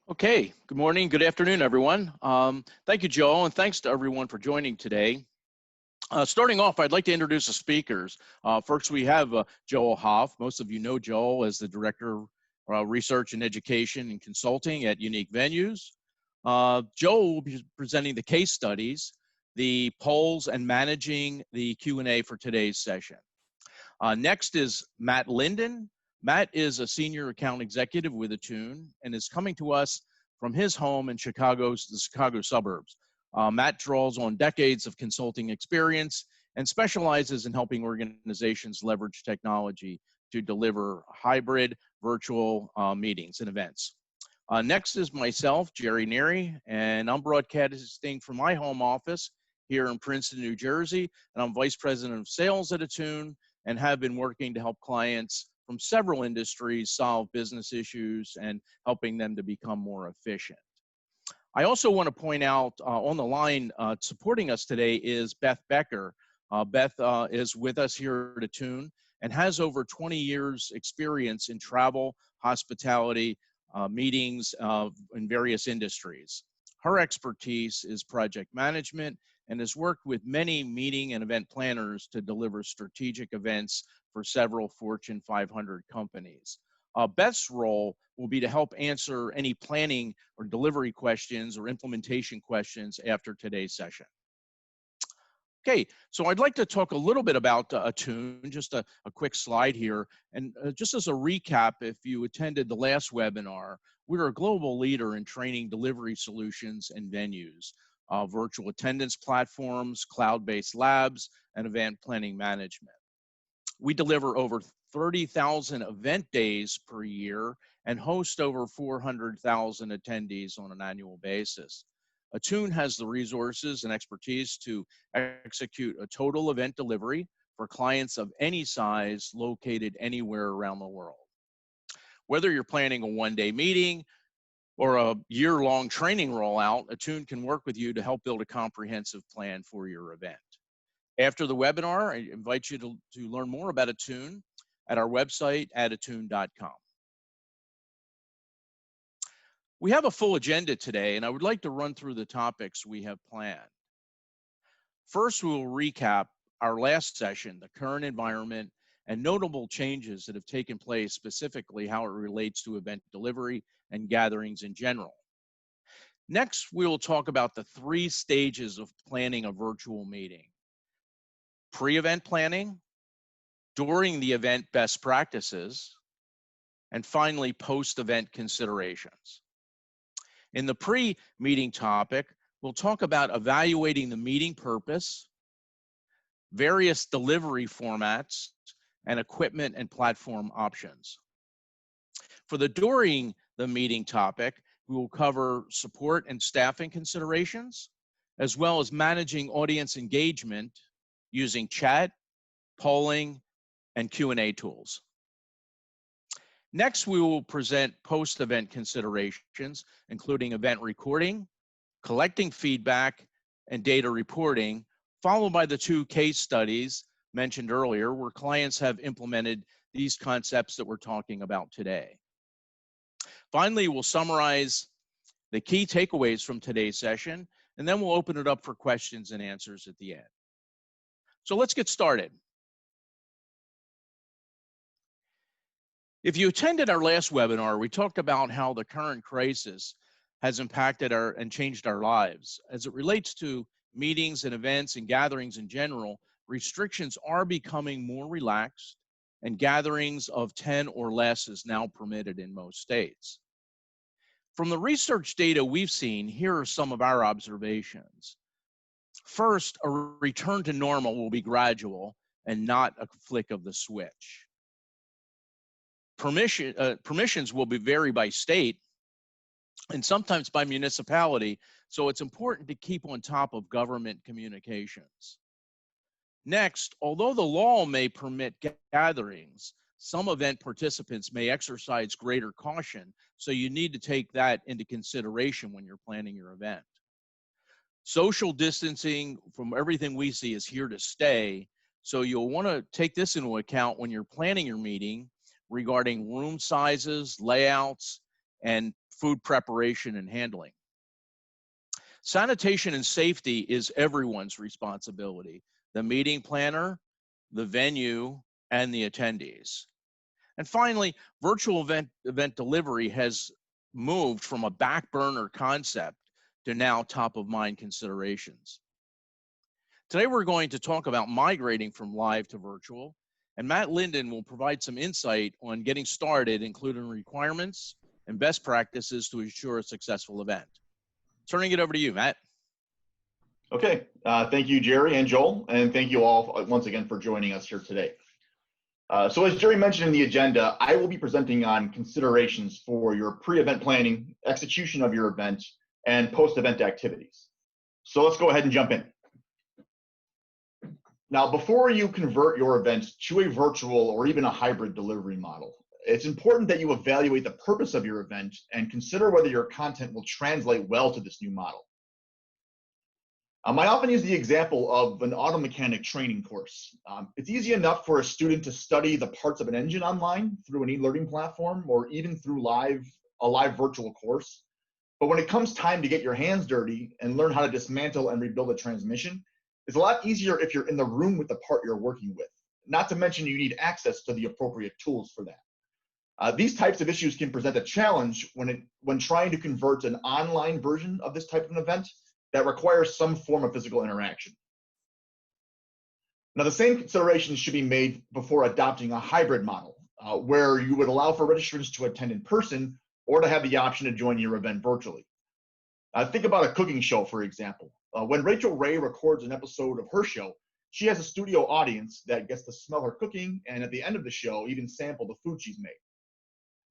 Okay, good morning, good afternoon, everyone. Thank you, Joel, and thanks to everyone for joining today. Starting off, I'd like to introduce the speakers. First, we have Joel Hauff. Most of you know Joel as the Director of Research and Education and Consulting at Unique Venues. Joel will be presenting the case studies, the polls, and managing the Q&A for today's session. Next is Matt Linden. Matt is a senior account executive with Attune and is coming to us from his home in the Chicago suburbs. Matt draws on decades of consulting experience and specializes in helping organizations leverage technology to deliver hybrid virtual meetings and events. Next is myself, Jerry Neri, and I'm broadcasting from my home office here in Princeton, New Jersey, and I'm Vice President of Sales at Attune and have been working to help clients from several industries solve business issues and helping them to become more efficient. I also want to point out on the line supporting us today is Beth Becker. Beth is with us here at Attune and has over 20 years experience in travel, hospitality, meetings in various industries. Her expertise is project management and has worked with many meeting and event planners to deliver strategic events for several Fortune 500 companies. Beth's role will be to help answer any planning or delivery questions or implementation questions after today's session. Okay, so I'd like to talk a little bit about Attune, just a quick slide here. And just as a recap, if you attended the last webinar, we're a global leader in training delivery solutions and venues, virtual attendance platforms, cloud-based labs, and event planning management. We deliver over 30,000 event days per year and host over 400,000 attendees on an annual basis. Attune has the resources and expertise to execute a total event delivery for clients of any size located anywhere around the world. Whether you're planning a one-day meeting or a year-long training rollout, Attune can work with you to help build a comprehensive plan for your event. After the webinar, I invite you to learn more about Attune at our website at attune.com. We have a full agenda today, and I would like to run through the topics we have planned. First, we will recap our last session, the current environment, and notable changes that have taken place, specifically how it relates to event delivery and gatherings in general. Next, we will talk about the 3 stages of planning a virtual meeting: pre-event planning, during the event best practices, and finally, post-event considerations. In the pre-meeting topic, we'll talk about evaluating the meeting purpose, various delivery formats, and equipment and platform options. For the during the meeting topic, we will cover support and staffing considerations, as well as managing audience engagement using chat, polling, and Q&A tools. Next, we will present post-event considerations, including event recording, collecting feedback, and data reporting, followed by the 2 case studies mentioned earlier, where clients have implemented these concepts that we're talking about today. Finally, we'll summarize the key takeaways from today's session, and then we'll open it up for questions and answers at the end. So let's get started. If you attended our last webinar, we talked about how the current crisis has impacted and changed our lives. As it relates to meetings and events and gatherings in general, restrictions are becoming more relaxed, and gatherings of 10 or less is now permitted in most states. From the research data we've seen, here are some of our observations. First, a return to normal will be gradual and not a flick of the switch. Permissions will vary by state and sometimes by municipality, so it's important to keep on top of government communications. Next, although the law may permit gatherings, some event participants may exercise greater caution, so you need to take that into consideration when you're planning your event. Social distancing, from everything we see, is here to stay, so you'll want to take this into account when you're planning your meeting regarding room sizes, layouts, and food preparation and handling. Sanitation and safety is everyone's responsibility: the meeting planner, the venue, and the attendees. And finally, virtual event delivery has moved from a back burner concept to now top of mind considerations. Today, we're going to talk about migrating from live to virtual, and Matt Linden will provide some insight on getting started, including requirements and best practices to ensure a successful event. Turning it over to you, Matt. Okay, thank you, Jerry and Joel, and thank you all once again for joining us here today. So as Jerry mentioned in the agenda, I will be presenting on considerations for your pre-event planning, execution of your event, and post-event activities. So let's go ahead and jump in. Now, before you convert your event to a virtual or even a hybrid delivery model, it's important that you evaluate the purpose of your event and consider whether your content will translate well to this new model. I often use the example of an auto mechanic training course. It's easy enough for a student to study the parts of an engine online through an e-learning platform or even through a live virtual course. But when it comes time to get your hands dirty and learn how to dismantle and rebuild a transmission, it's a lot easier if you're in the room with the part you're working with. Not to mention you need access to the appropriate tools for that. These types of issues can present a challenge when trying to convert an online version of this type of an event that requires some form of physical interaction. Now, the same considerations should be made before adopting a hybrid model, where you would allow for registrants to attend in person or to have the option to join your event virtually. Think about a cooking show, for example. When Rachel Ray records an episode of her show, she has a studio audience that gets to smell her cooking and at the end of the show, even sample the food she's made.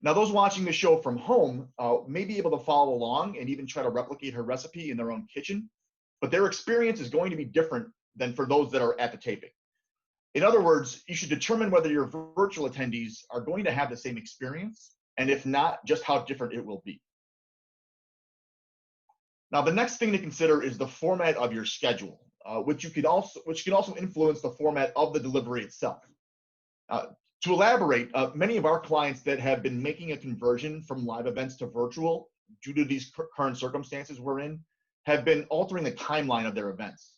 Now, those watching the show from home may be able to follow along and even try to replicate her recipe in their own kitchen, but their experience is going to be different than for those that are at the taping. In other words, you should determine whether your virtual attendees are going to have the same experience, and if not, just how different it will be. Now, the next thing to consider is the format of your schedule, which can also influence the format of the delivery itself. To elaborate, many of our clients that have been making a conversion from live events to virtual due to these current circumstances we're in have been altering the timeline of their events.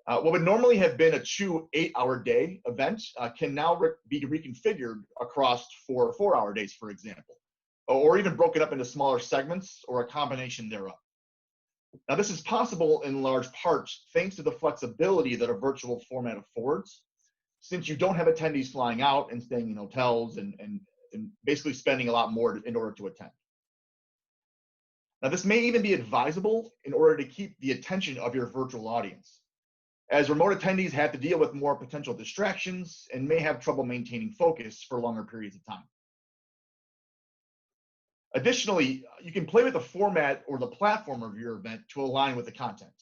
What would normally have been a 2 8-hour day event can now be reconfigured across 4 4-hour days, for example, or even broken up into smaller segments or a combination thereof. Now, this is possible in large part thanks to the flexibility that a virtual format affords, since you don't have attendees flying out and staying in hotels and basically spending a lot more in order to attend. Now, this may even be advisable in order to keep the attention of your virtual audience, as remote attendees have to deal with more potential distractions and may have trouble maintaining focus for longer periods of time. Additionally, you can play with the format or the platform of your event to align with the content.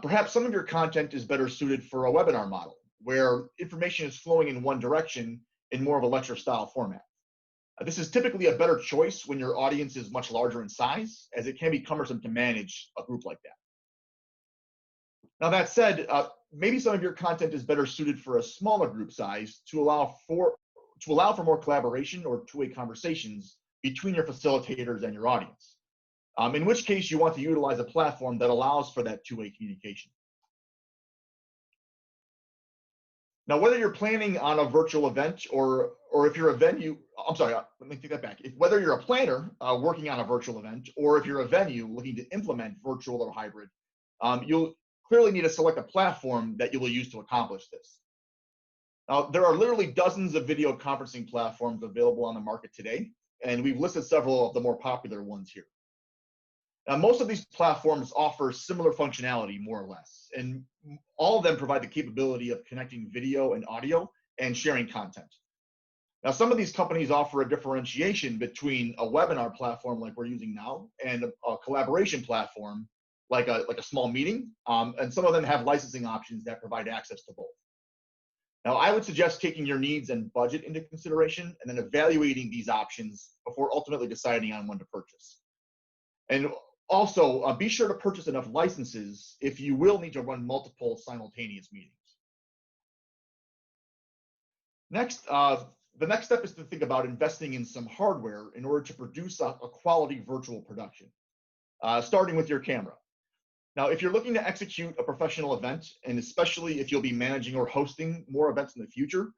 Perhaps some of your content is better suited for a webinar model, where information is flowing in one direction in more of a lecture style format. This is typically a better choice when your audience is much larger in size, as it can be cumbersome to manage a group like that. Now, that said, maybe some of your content is better suited for a smaller group size to allow for more collaboration or two-way conversations between your facilitators and your audience, in which case you want to utilize a platform that allows for that two-way communication. Now, whether you're planning on a virtual event or if you're a venue, I'm sorry, let me take that back. Whether you're a planner working on a virtual event or if you're a venue looking to implement virtual or hybrid, you'll clearly need to select a platform that you will use to accomplish this. Now, there are literally dozens of video conferencing platforms available on the market today, and we've listed several of the more popular ones here. Now, most of these platforms offer similar functionality, more or less, and all of them provide the capability of connecting video and audio and sharing content. Now, some of these companies offer a differentiation between a webinar platform like we're using now and a collaboration platform like a small meeting, and some of them have licensing options that provide access to both. Now, I would suggest taking your needs and budget into consideration and then evaluating these options before ultimately deciding on one to purchase. And also, be sure to purchase enough licenses if you will need to run multiple simultaneous meetings. Next, the next step is to think about investing in some hardware in order to produce a quality virtual production, starting with your camera. Now, if you're looking to execute a professional event, and especially if you'll be managing or hosting more events in the future,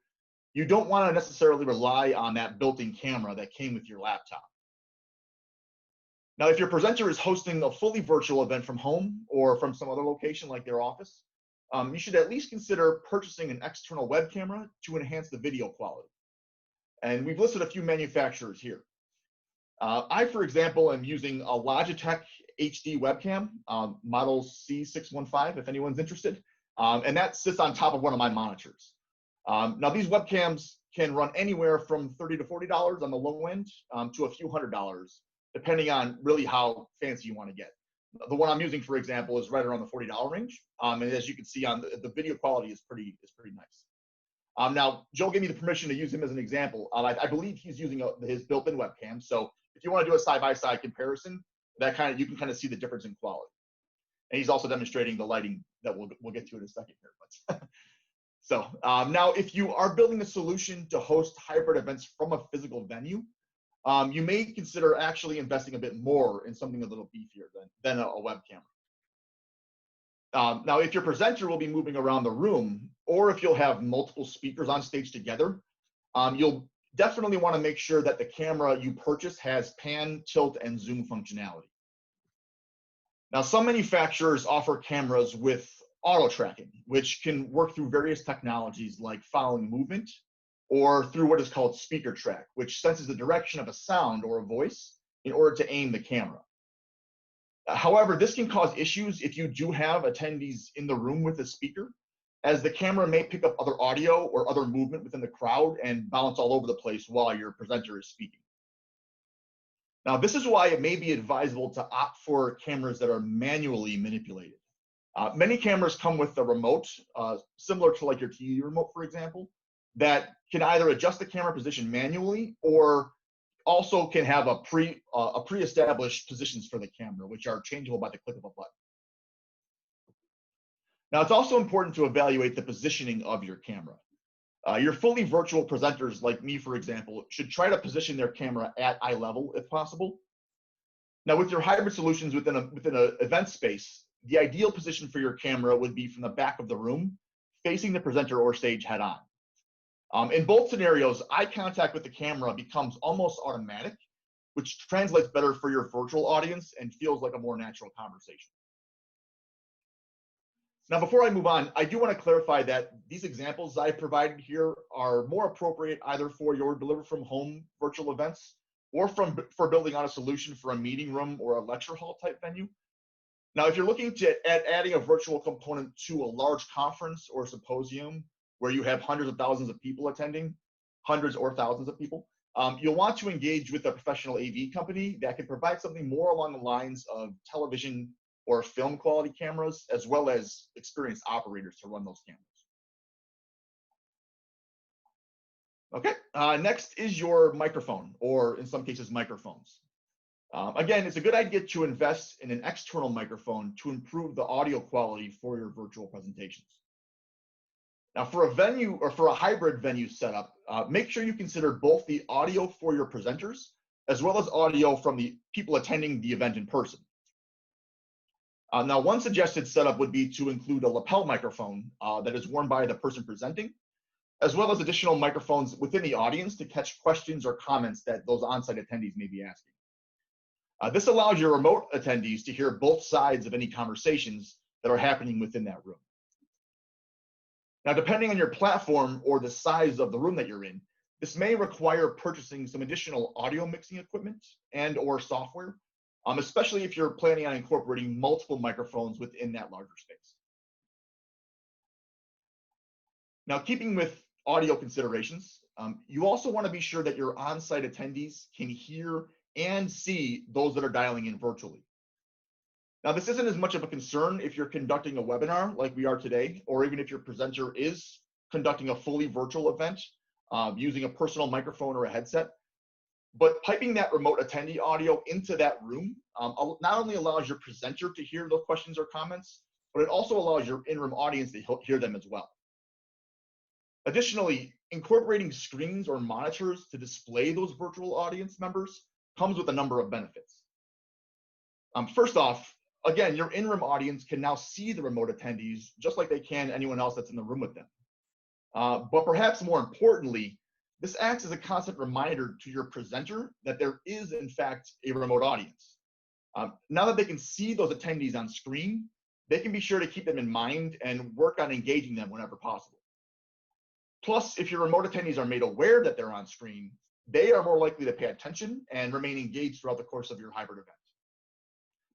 you don't want to necessarily rely on that built-in camera that came with your laptop. Now, if your presenter is hosting a fully virtual event from home or from some other location like their office, you should at least consider purchasing an external web camera to enhance the video quality. And we've listed a few manufacturers here. I, for example, am using a Logitech HD webcam, model C615, if anyone's interested. And that sits on top of one of my monitors. Now, these webcams can run anywhere from $30 to $40 on the low end to a few $100s, depending on really how fancy you want to get. The one I'm using, for example, is right around the $40 range. And as you can see, on the video quality is pretty nice. Now, Joe gave me the permission to use him as an example. I believe he's using his built-in webcam. So if you want to do a side-by-side comparison, you can kind of see the difference in quality. And he's also demonstrating the lighting that we'll get to in a second here. But so now, if you are building a solution to host hybrid events from a physical venue, you may consider actually investing a bit more in something a little beefier than a web camera. Now, if your presenter will be moving around the room, or if you'll have multiple speakers on stage together, you'll definitely want to make sure that the camera you purchase has pan, tilt, and zoom functionality. Now, some manufacturers offer cameras with auto tracking, which can work through various technologies like following movement, or through what is called speaker track, which senses the direction of a sound or a voice in order to aim the camera. However, this can cause issues if you do have attendees in the room with a speaker, as the camera may pick up other audio or other movement within the crowd and bounce all over the place while your presenter is speaking. Now, this is why it may be advisable to opt for cameras that are manually manipulated. Many cameras come with a remote, similar to like your TV remote, for example, that can either adjust the camera position manually or also can have a pre-established positions for the camera, which are changeable by the click of a button. Now, it's also important to evaluate the positioning of your camera. Your fully virtual presenters, like me, for example, should try to position their camera at eye level if possible. Now, with your hybrid solutions within an event space, the ideal position for your camera would be from the back of the room, facing the presenter or stage head on. In both scenarios, eye contact with the camera becomes almost automatic, which translates better for your virtual audience and feels like a more natural conversation. Now, before I move on, I do want to clarify that these examples I provided here are more appropriate either for your deliver from home virtual events or for building out a solution for a meeting room or a lecture hall type venue. Now, if you're looking at adding a virtual component to a large conference or symposium where you have hundreds of thousands of people attending, hundreds or thousands of people, you'll want to engage with a professional AV company that can provide something more along the lines of television or film quality cameras, as well as experienced operators to run those cameras. Okay, next is your microphone, or in some cases, microphones. Again, it's a good idea to invest in an external microphone to improve the audio quality for your virtual presentations. Now, for a venue or for a hybrid venue setup, make sure you consider both the audio for your presenters as well as audio from the people attending the event in person. Now, one suggested setup would be to include a lapel microphone that is worn by the person presenting, as well as additional microphones within the audience to catch questions or comments that those on-site attendees may be asking. This allows your remote attendees to hear both sides of any conversations that are happening within that room. Now, depending on your platform or the size of the room that you're in, this may require purchasing some additional audio mixing equipment and or software, especially if you're planning on incorporating multiple microphones within that larger space. Now, keeping with audio considerations, you also want to be sure that your on-site attendees can hear and see those that are dialing in virtually. Now, this isn't as much of a concern if you're conducting a webinar like we are today, or even if your presenter is conducting a fully virtual event using a personal microphone or a headset. But piping that remote attendee audio into that room not only allows your presenter to hear those questions or comments, but it also allows your in-room audience to hear them as well. Additionally, incorporating screens or monitors to display those virtual audience members comes with a number of benefits. First off, again, your in-room audience can now see the remote attendees just like they can anyone else that's in the room with them. But perhaps more importantly, this acts as a constant reminder to your presenter that there is, in fact, a remote audience. Now that they can see those attendees on screen, they can be sure to keep them in mind and work on engaging them whenever possible. Plus, if your remote attendees are made aware that they're on screen, they are more likely to pay attention and remain engaged throughout the course of your hybrid event.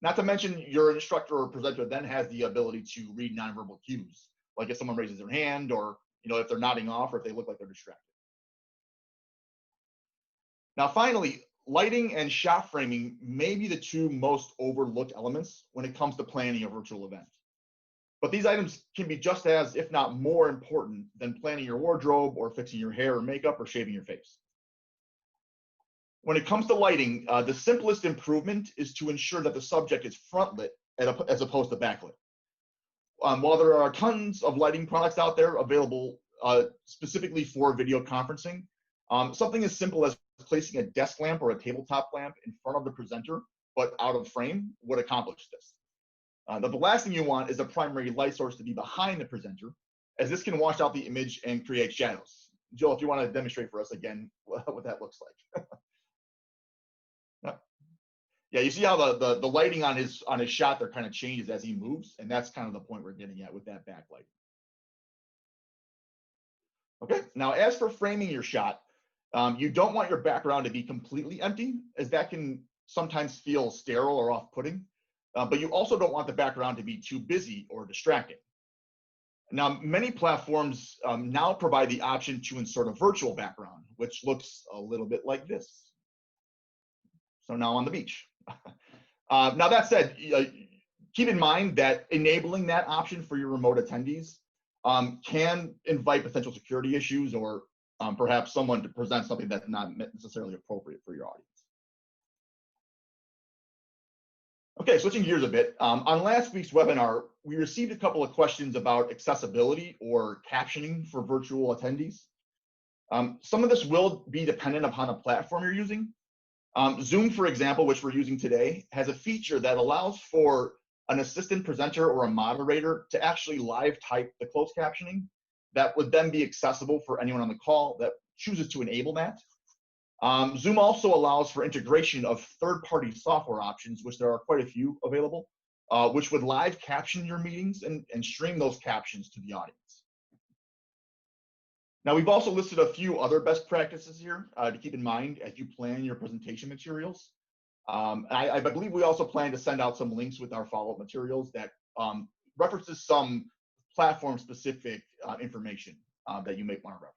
Not to mention, your instructor or presenter then has the ability to read nonverbal cues, like if someone raises their hand, or if they're nodding off, or if they look like they're distracted. Now, finally, lighting and shot framing may be the two most overlooked elements when it comes to planning a virtual event. But these items can be just as, if not more important than planning your wardrobe or fixing your hair or makeup or shaving your face. When it comes to lighting, the simplest improvement is to ensure that the subject is front lit as opposed to backlit. While there are tons of lighting products out there available specifically for video conferencing, something as simple as placing a desk lamp or a tabletop lamp in front of the presenter but out of frame would accomplish this. The last thing you want is a primary light source to be behind the presenter, as this can wash out the image and create shadows. Joel, if you want to demonstrate for us again what that looks like. Yeah, you see how the lighting on his shot there kind of changes as he moves, and that's kind of the point we're getting at with that backlight. Okay, now as for framing your shot, you don't want your background to be completely empty, as that can sometimes feel sterile or off-putting. But you also don't want the background to be too busy or distracting. Now, many platforms now provide the option to insert a virtual background, which looks a little bit like this. So now on the beach. Now that said, keep in mind that enabling that option for your remote attendees can invite potential security issues, or perhaps someone to present something that's not necessarily appropriate for your audience. Okay, switching gears a bit. On last week's webinar, we received a couple of questions about accessibility or captioning for virtual attendees. Some of this will be dependent upon the platform you're using. Zoom, for example, which we're using today, has a feature that allows for an assistant presenter or a moderator to actually live type the closed captioning that would then be accessible for anyone on the call that chooses to enable that. Zoom also allows for integration of third-party software options, which there are quite a few available, which would live caption your meetings and stream those captions to the audience. Now, we've also listed a few other best practices here to keep in mind as you plan your presentation materials. I believe we also plan to send out some links with our follow-up materials that references some platform-specific information that you may want to reference.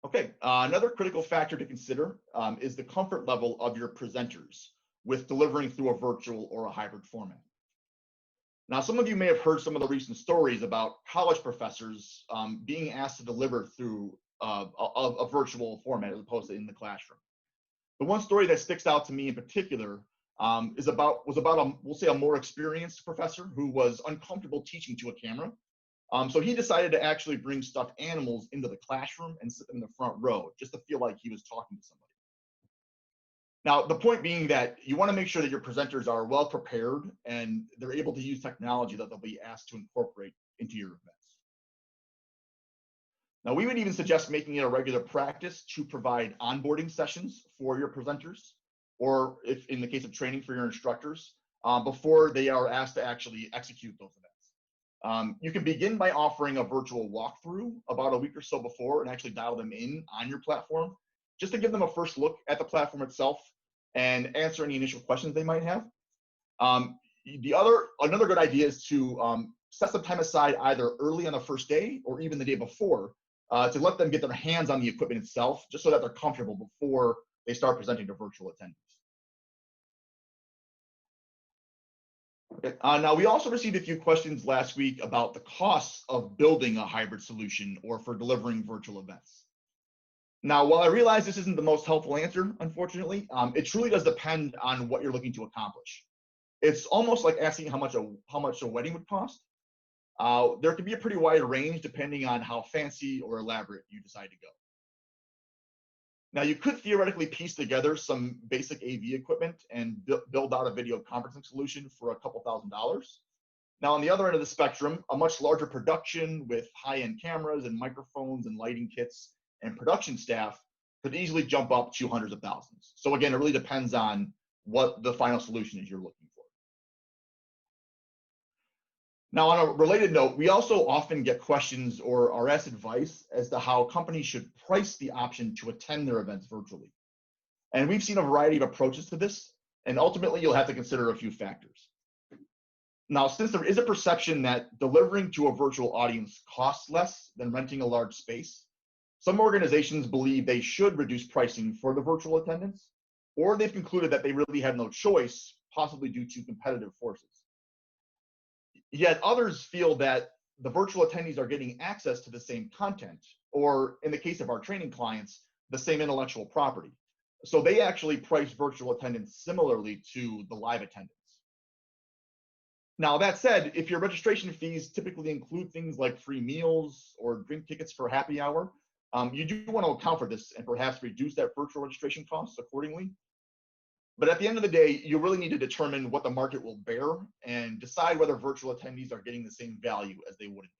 Okay, another critical factor to consider is the comfort level of your presenters with delivering through a virtual or a hybrid format. Now, some of you may have heard some of the recent stories about college professors being asked to deliver through a virtual format as opposed to in the classroom. The one story that sticks out to me in particular was about we'll say a more experienced professor who was uncomfortable teaching to a camera. So he decided to actually bring stuffed animals into the classroom and sit them in the front row just to feel like he was talking to somebody. Now, the point being that you want to make sure that your presenters are well prepared and they're able to use technology that they'll be asked to incorporate into your events. Now, we would even suggest making it a regular practice to provide onboarding sessions for your presenters, or if in the case of training for your instructors, before they are asked to actually execute those events. You can begin by offering a virtual walkthrough about a week or so before and actually dial them in on your platform, just to give them a first look at the platform itself and answer any initial questions they might have. Another good idea is to set some time aside either early on the first day or even the day before to let them get their hands on the equipment itself, just so that they're comfortable before they start presenting to virtual attendees. Okay. Now, we also received a few questions last week about the costs of building a hybrid solution or for delivering virtual events. Now, while I realize this isn't the most helpful answer, unfortunately, it truly does depend on what you're looking to accomplish. It's almost like asking how much a wedding would cost. There can be a pretty wide range depending on how fancy or elaborate you decide to go. Now, you could theoretically piece together some basic AV equipment and build out a video conferencing solution for a couple $1,000s. Now, on the other end of the spectrum, a much larger production with high-end cameras and microphones and lighting kits and production staff could easily jump up to hundreds of thousands. So again, it really depends on what the final solution is you're looking for. Now, on a related note, we also often get questions or are asked advice as to how companies should price the option to attend their events virtually. And we've seen a variety of approaches to this, and ultimately you'll have to consider a few factors. Now, since there is a perception that delivering to a virtual audience costs less than renting a large space, some organizations believe they should reduce pricing for the virtual attendance, or they've concluded that they really have no choice, possibly due to competitive forces. Yet others feel that the virtual attendees are getting access to the same content, or in the case of our training clients, the same intellectual property. So they actually price virtual attendance similarly to the live attendance. Now, that said, if your registration fees typically include things like free meals or drink tickets for happy hour, you do want to account for this and perhaps reduce that virtual registration costs accordingly. But at the end of the day, you really need to determine what the market will bear and decide whether virtual attendees are getting the same value as they would in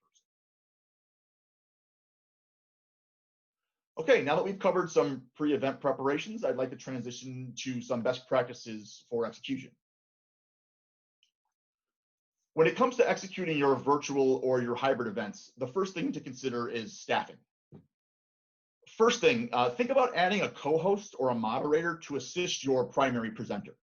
person. Okay, now that we've covered some pre-event preparations, I'd like to transition to some best practices for execution. When it comes to executing your virtual or your hybrid events, the first thing to consider is staffing. First thing, think about adding a co-host or a moderator to assist your primary presenter.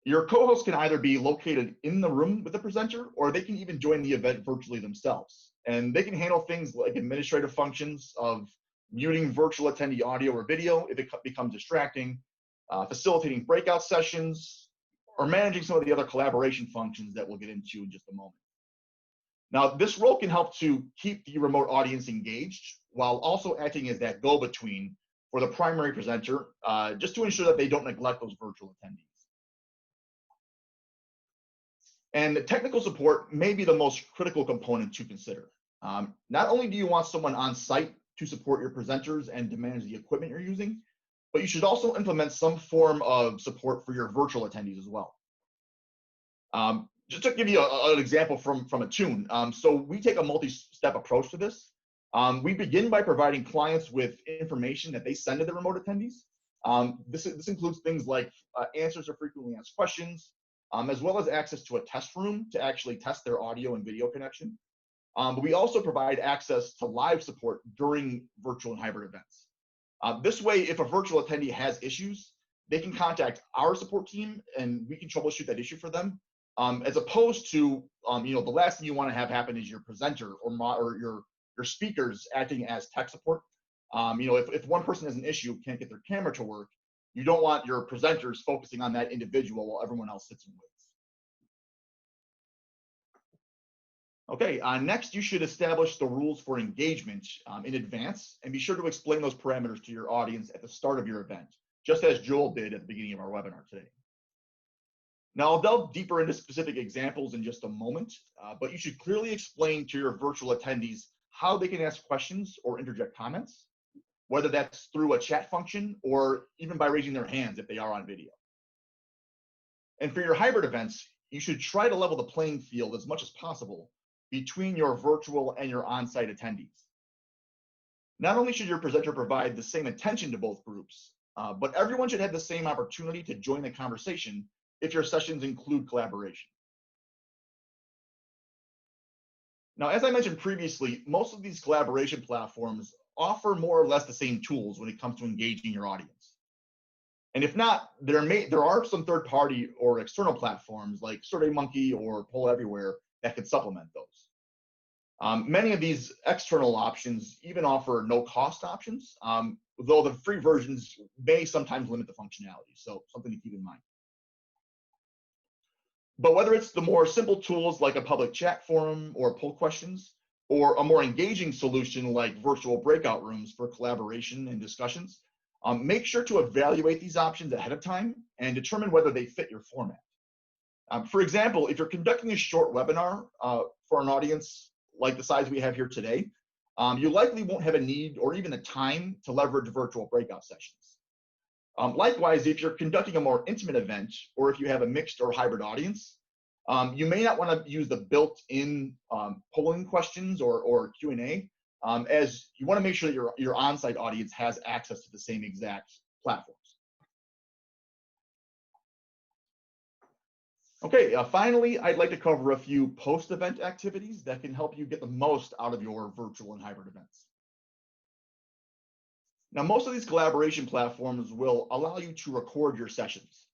Your co-host can either be located in the room with the presenter, or they can even join the event virtually themselves. And they can handle things like administrative functions of muting virtual attendee audio or video if it becomes distracting, facilitating breakout sessions, or managing some of the other collaboration functions that we'll get into in just a moment. Now, this role can help to keep the remote audience engaged while also acting as that go-between for the primary presenter, just to ensure that they don't neglect those virtual attendees. And the technical support may be the most critical component to consider. Not only do you want someone on site to support your presenters and to manage the equipment you're using, but you should also implement some form of support for your virtual attendees as well. Just to give you an example from Attune, so we take a multi-step approach to this. We begin by providing clients with information that they send to the remote attendees. This includes things like answers to frequently asked questions, as well as access to a test room to actually test their audio and video connection. But we also provide access to live support during virtual and hybrid events. This way, if a virtual attendee has issues, they can contact our support team and we can troubleshoot that issue for them. As opposed to, the last thing you want to have happen is your presenter or your speakers acting as tech support. If one person has an issue, can't get their camera to work, you don't want your presenters focusing on that individual while everyone else sits and waits. Okay, next you should establish the rules for engagement in advance and be sure to explain those parameters to your audience at the start of your event, just as Joel did at the beginning of our webinar today. Now, I'll delve deeper into specific examples in just a moment, but you should clearly explain to your virtual attendees how they can ask questions or interject comments, whether that's through a chat function or even by raising their hands if they are on video. And for your hybrid events, you should try to level the playing field as much as possible between your virtual and your on-site attendees. Not only should your presenter provide the same attention to both groups, but everyone should have the same opportunity to join the conversation if your sessions include collaboration. Now, as I mentioned previously, most of these collaboration platforms offer more or less the same tools when it comes to engaging your audience. And if not, there are some third-party or external platforms like SurveyMonkey or Poll Everywhere that could supplement those. Many of these external options even offer no-cost options, though the free versions may sometimes limit the functionality, so something to keep in mind. But whether it's the more simple tools like a public chat forum or poll questions, or a more engaging solution like virtual breakout rooms for collaboration and discussions, make sure to evaluate these options ahead of time and determine whether they fit your format. For example, if you're conducting a short webinar for an audience like the size we have here today, you likely won't have a need or even the time to leverage virtual breakout sessions. Likewise, if you're conducting a more intimate event, or if you have a mixed or hybrid audience, you may not want to use the built-in polling questions or Q&A, as you want to make sure that your on-site audience has access to the same exact platforms. Okay, finally, I'd like to cover a few post-event activities that can help you get the most out of your virtual and hybrid events. Now, most of these collaboration platforms will allow you to record your sessions.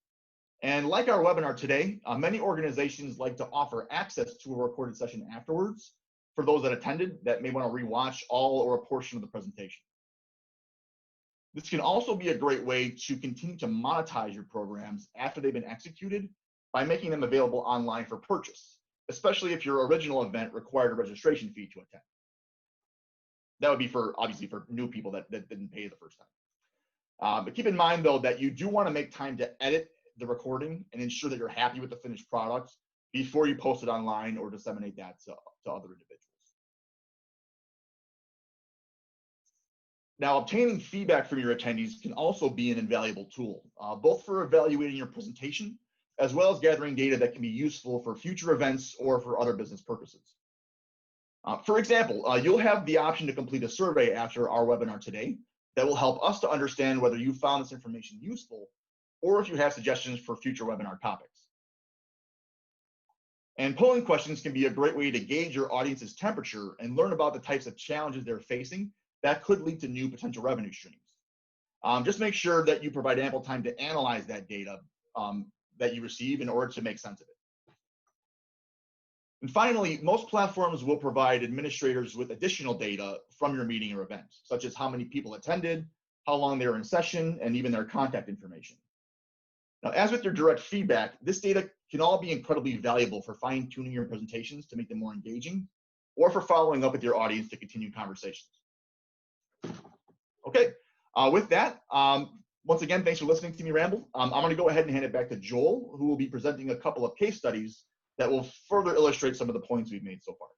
And like our webinar today, many organizations like to offer access to a recorded session afterwards for those that attended that may want to rewatch all or a portion of the presentation. This can also be a great way to continue to monetize your programs after they've been executed by making them available online for purchase, especially if your original event required a registration fee to attend. That would be obviously for new people that didn't pay the first time. But keep in mind though that you do want to make time to edit the recording and ensure that you're happy with the finished product before you post it online or disseminate that to other individuals. Now, obtaining feedback from your attendees can also be an invaluable tool, both for evaluating your presentation as well as gathering data that can be useful for future events or for other business purposes. For example, you'll have the option to complete a survey after our webinar today that will help us to understand whether you found this information useful or if you have suggestions for future webinar topics. And polling questions can be a great way to gauge your audience's temperature and learn about the types of challenges they're facing that could lead to new potential revenue streams. Just make sure that you provide ample time to analyze that data that you receive in order to make sense of it. And finally, most platforms will provide administrators with additional data from your meeting or event, such as how many people attended, how long they were in session, and even their contact information. Now, as with your direct feedback, this data can all be incredibly valuable for fine-tuning your presentations to make them more engaging, or for following up with your audience to continue conversations. Okay, with that, once again, thanks for listening to me ramble. I'm going to go ahead and hand it back to Joel, who will be presenting a couple of case studies that will further illustrate some of the points we've made so far.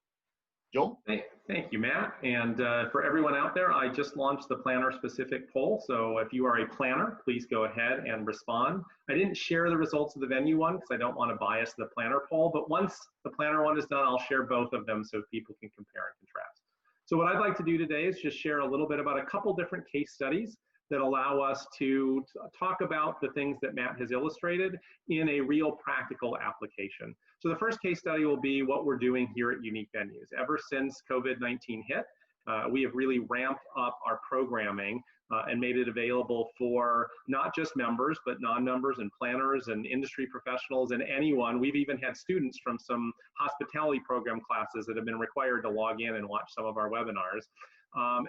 Joel? Thank you, Matt. And for everyone out there, I just launched the planner-specific poll. So if you are a planner, please go ahead and respond. I didn't share the results of the venue one because I don't want to bias the planner poll, but once the planner one is done, I'll share both of them so people can compare and contrast. So what I'd like to do today is just share a little bit about a couple different case studies that allow us to talk about the things that Matt has illustrated in a real practical application. So the first case study will be what we're doing here at Unique Venues. Ever since COVID-19 hit, we have really ramped up our programming and made it available for not just members, but non-members and planners and industry professionals and anyone. We've even had students from some hospitality program classes that have been required to log in and watch some of our webinars.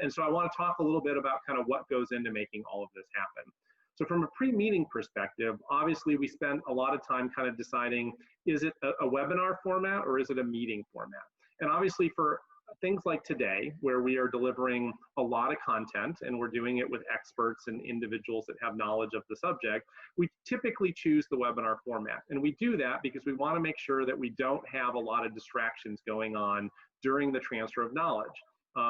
And so I want to talk a little bit about kind of what goes into making all of this happen. So from a pre-meeting perspective, obviously we spent a lot of time kind of deciding, is it a webinar format or is it a meeting format? And obviously for things like today, where we are delivering a lot of content and we're doing it with experts and individuals that have knowledge of the subject, we typically choose the webinar format. And we do that because we want to make sure that we don't have a lot of distractions going on during the transfer of knowledge.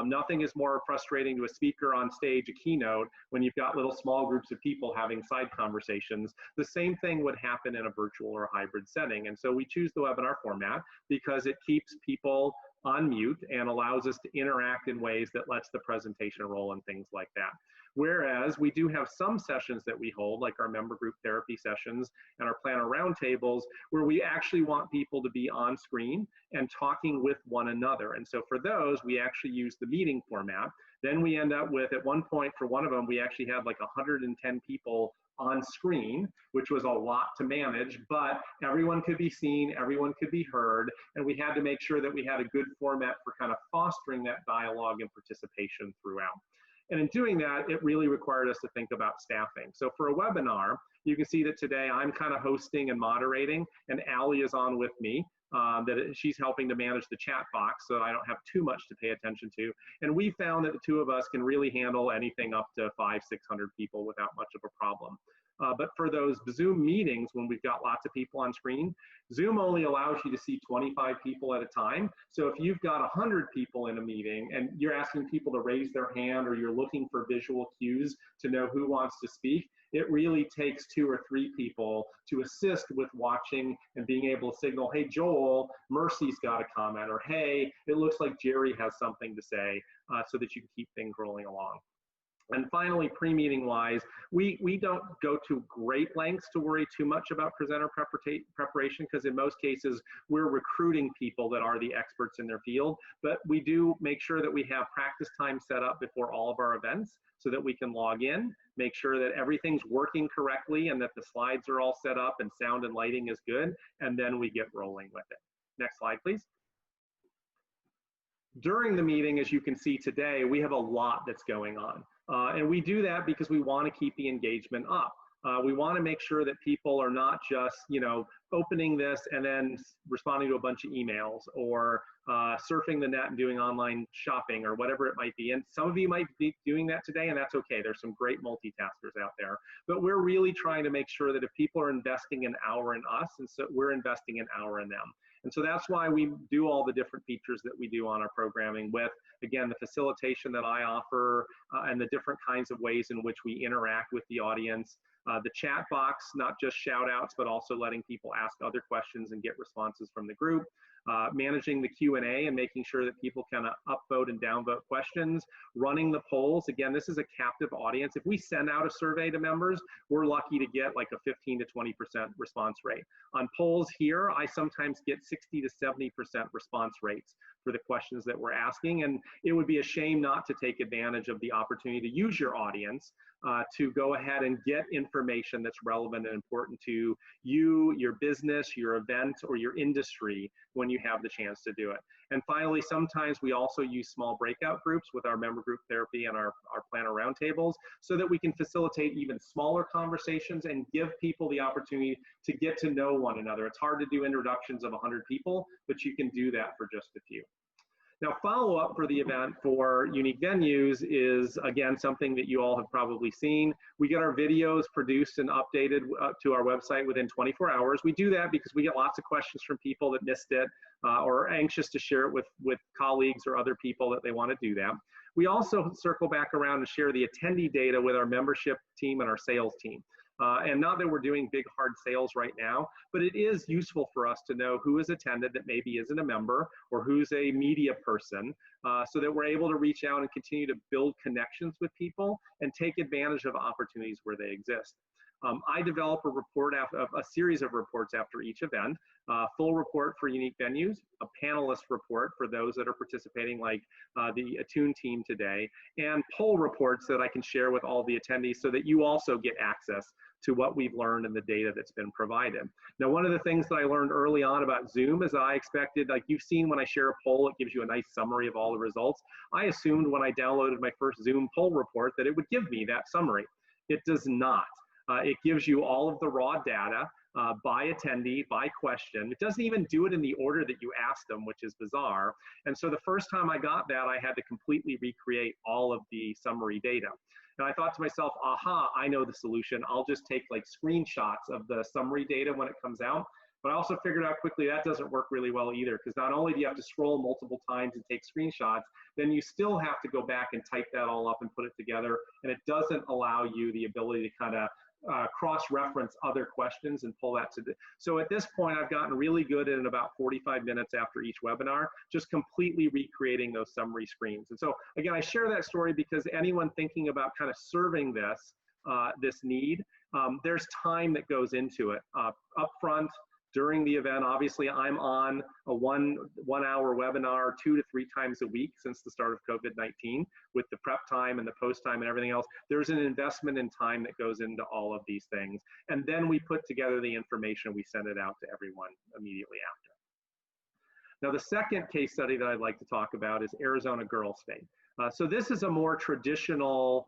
Nothing is more frustrating to a speaker on stage, a keynote, when you've got little small groups of people having side conversations. The same thing would happen in a virtual or hybrid setting. And so we choose the webinar format because it keeps people on mute and allows us to interact in ways that lets the presentation roll and things like that. Whereas we do have some sessions that we hold, like our member group therapy sessions and our planner roundtables, where we actually want people to be on screen and talking with one another. And so for those, we actually use the meeting format. Then we end up with, at one point for one of them, we actually had like 110 people on screen, which was a lot to manage, but everyone could be seen, everyone could be heard, and we had to make sure that we had a good format for kind of fostering that dialogue and participation throughout. And in doing that, it really required us to think about staffing. So for a webinar, you can see that today I'm kind of hosting and moderating, and Allie is on with me. She's helping to manage the chat box so I don't have too much to pay attention to. And we found that the two of us can really handle anything up to 500-600 people without much of a problem. But for those Zoom meetings, when we've got lots of people on screen, Zoom only allows you to see 25 people at a time. So if you've got 100 people in a meeting and you're asking people to raise their hand, or you're looking for visual cues to know who wants to speak, it really takes 2 or 3 people to assist with watching and being able to signal, hey, Joel, Mercy's got a comment, or hey, it looks like Jerry has something to say, so that you can keep things rolling along. And finally, pre-meeting wise, we don't go to great lengths to worry too much about presenter preparation, because in most cases, we're recruiting people that are the experts in their field. But we do make sure that we have practice time set up before all of our events so that we can log in, make sure that everything's working correctly and that the slides are all set up and sound and lighting is good, and then we get rolling with it. Next slide, please. During the meeting, as you can see today, we have a lot that's going on. And we do that because we want to keep the engagement up. We want to make sure that people are not just, opening this and then responding to a bunch of emails, or surfing the net and doing online shopping, or whatever it might be. And some of you might be doing that today, and that's okay. There's some great multitaskers out there. But we're really trying to make sure that if people are investing an hour in us, and so we're investing an hour in them. And so that's why we do all the different features that we do on our programming with, again, the facilitation that I offer, and the different kinds of ways in which we interact with the audience. The chat box, not just shout outs, but also letting people ask other questions and get responses from the group. Managing the Q&A and making sure that people can upvote and downvote questions. Running the polls. Again, this is a captive audience. If we send out a survey to members, we're lucky to get like a 15 to 20% response rate. On polls here, I sometimes get 60 to 70% response rates for the questions that we're asking. And it would be a shame not to take advantage of the opportunity to use your audience to go ahead and get information that's relevant and important to you, your business, your event, or your industry when you have the chance to do it. And finally, sometimes we also use small breakout groups with our member group therapy and our planner roundtables, so that we can facilitate even smaller conversations and give people the opportunity to get to know one another. It's hard to do introductions of 100 people, but you can do that for just a few. Now, follow-up for the event for Unique Venues is, again, something that you all have probably seen. We get our videos produced and updated to our website within 24 hours. We do that because we get lots of questions from people that missed it, or are anxious to share it with colleagues or other people that they want to do that. We also circle back around and share the attendee data with our membership team and our sales team. And not that we're doing big hard sales right now, but it is useful for us to know who has attended that maybe isn't a member, or who's a media person, so that we're able to reach out and continue to build connections with people and take advantage of opportunities where they exist. I develop a report, a series of reports after each event, full report for Unique Venues, a panelist report for those that are participating, like the Attune team today, and poll reports that I can share with all the attendees so that you also get access to what we've learned and the data that's been provided. Now, one of the things that I learned early on about Zoom is I expected, like you've seen when I share a poll, it gives you a nice summary of all the results. I assumed when I downloaded my first Zoom poll report that it would give me that summary. It does not. It gives you all of the raw data by attendee, by question. It doesn't even do it in the order that you asked them, which is bizarre. And so the first time I got that, I had to completely recreate all of the summary data. And I thought to myself, aha, I know the solution. I'll just take like screenshots of the summary data when it comes out. But I also figured out quickly that doesn't work really well either, because not only do you have to scroll multiple times and take screenshots, then you still have to go back and type that all up and put it together. And it doesn't allow you the ability to kind of cross-reference other questions and pull that to the, so at this point, I've gotten really good in about 45 minutes after each webinar, just completely recreating those summary screens. And so again, I share that story because anyone thinking about kind of serving this, this need, there's time that goes into it. Upfront, during the event, obviously I'm on a one hour webinar 2 to 3 times a week since the start of COVID-19, with the prep time and the post time and everything else. There's an investment in time that goes into all of these things. And then we put together the information, we send it out to everyone immediately after. Now, the second case study that I'd like to talk about is Arizona Girl State. So this is a more traditional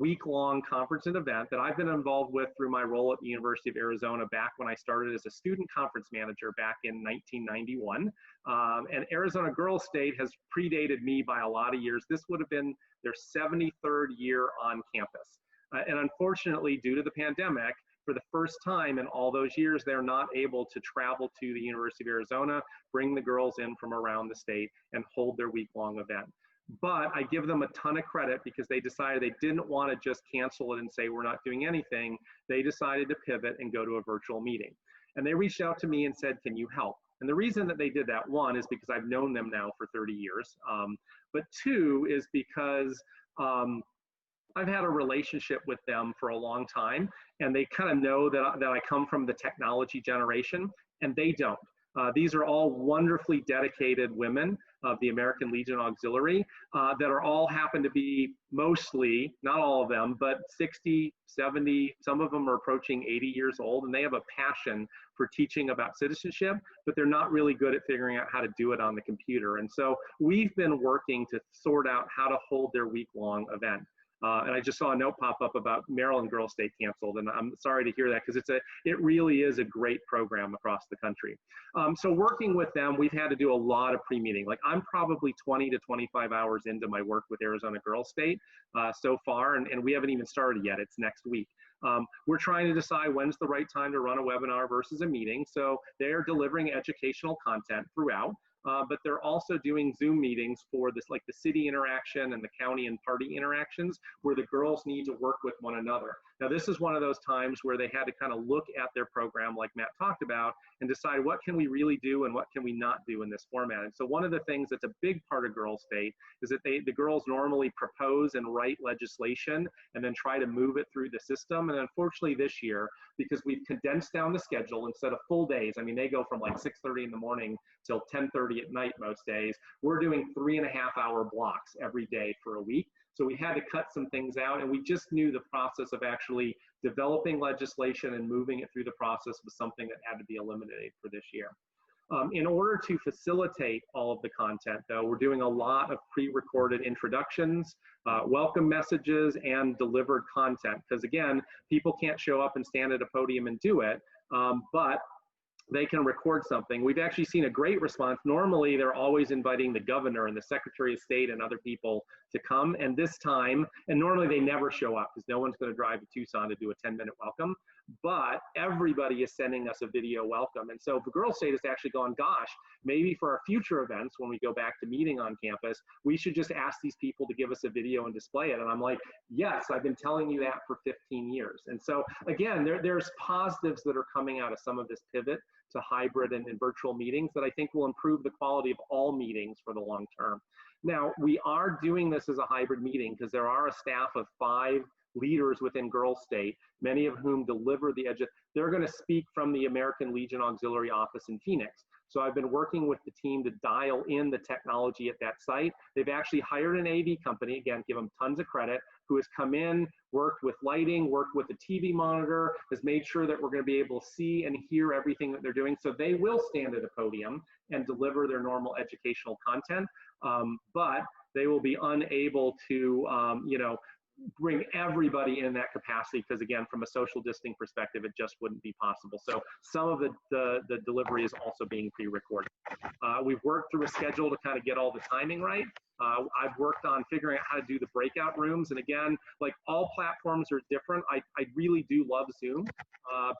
week-long conference and event that I've been involved with through my role at the University of Arizona back when I started as a student conference manager back in 1991. And Arizona Girl State has predated me by a lot of years. This would have been their 73rd year on campus. And unfortunately, due to the pandemic, for the first time in all those years, they're not able to travel to the University of Arizona, bring the girls in from around the state, and hold their week-long event. But I give them a ton of credit because they decided they didn't want to just cancel it and say we're not doing anything. They decided to pivot and go to a virtual meeting. And they reached out to me and said, can you help? And the reason that they did that, one, is because I've known them now for 30 years. But two is because I've had a relationship with them for a long time, and they kind of know that I come from the technology generation, and they don't. These are all wonderfully dedicated women of the American Legion Auxiliary that are all happen to be mostly, not all of them, but 60, 70, some of them are approaching 80 years old, and they have a passion for teaching about citizenship, but they're not really good at figuring out how to do it on the computer. And so we've been working to sort out how to hold their week-long event. And I just saw a note pop up about Maryland Girls State canceled, and I'm sorry to hear that because it really is a great program across the country. So working with them, we've had to do a lot of pre-meeting. Like I'm probably 20 to 25 hours into my work with Arizona Girls State so far, and we haven't even started yet. It's next week. We're trying to decide when's the right time to run a webinar versus a meeting. So they're delivering educational content throughout. But they're also doing Zoom meetings for this, like the city interaction and the county and party interactions, where the girls need to work with one another. Now, this is one of those times where they had to kind of look at their program, like Matt talked about, and decide what can we really do and what can we not do in this format. And so one of the things that's a big part of Girls State is that the girls normally propose and write legislation and then try to move it through the system. And unfortunately this year, because we've condensed down the schedule instead of full days, I mean, they go from like 6:30 in the morning till 10:30 at night most days, we're doing 3.5-hour blocks every day for a week. So we had to cut some things out, and we just knew the process of actually developing legislation and moving it through the process was something that had to be eliminated for this year. In order to facilitate all of the content, though, we're doing a lot of pre-recorded introductions, welcome messages, and delivered content. Because again, people can't show up and stand at a podium and do it, but they can record something. We've actually seen a great response. Normally, they're always inviting the governor and the Secretary of State and other people to come. And this time, and normally they never show up because no one's going to drive to Tucson to do a 10-minute welcome. But everybody is sending us a video welcome. And so the Girls State has actually gone, gosh, maybe for our future events, when we go back to meeting on campus, we should just ask these people to give us a video and display it. And I'm like, yes, I've been telling you that for 15 years. And so again, there's positives that are coming out of some of this pivot to hybrid and virtual meetings that I think will improve the quality of all meetings for the long term. Now, we are doing this as a hybrid meeting because there are a staff of 5 leaders within Girls State, many of whom deliver the they're going to speak from the American Legion Auxiliary office in Phoenix. So I've been working with the team to dial in the technology at that site. They've actually hired an AV company, again, give them tons of credit, who has come in, worked with lighting, worked with the TV monitor, has made sure that we're going to be able to see and hear everything that they're doing. So they will stand at a podium and deliver their normal educational content, but they will be unable to, bring everybody in that capacity because, again, from a social distancing perspective, it just wouldn't be possible. So some of the delivery is also being pre-recorded. We've worked through a schedule to kind of get all the timing right. I've worked on figuring out how to do the breakout rooms. And again, like all platforms are different. I really do love Zoom,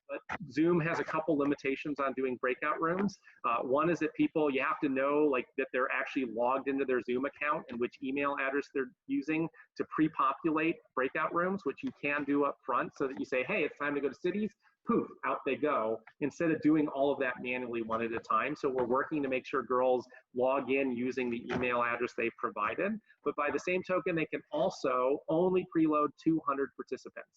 but Zoom has a couple limitations on doing breakout rooms. One is that you have to know like that they're actually logged into their Zoom account and which email address they're using to pre-populate breakout rooms, which you can do up front so that you say, hey, it's time to go to cities. Poof, out they go, instead of doing all of that manually one at a time. So we're working to make sure girls log in using the email address they've provided. But by the same token, they can also only preload 200 participants.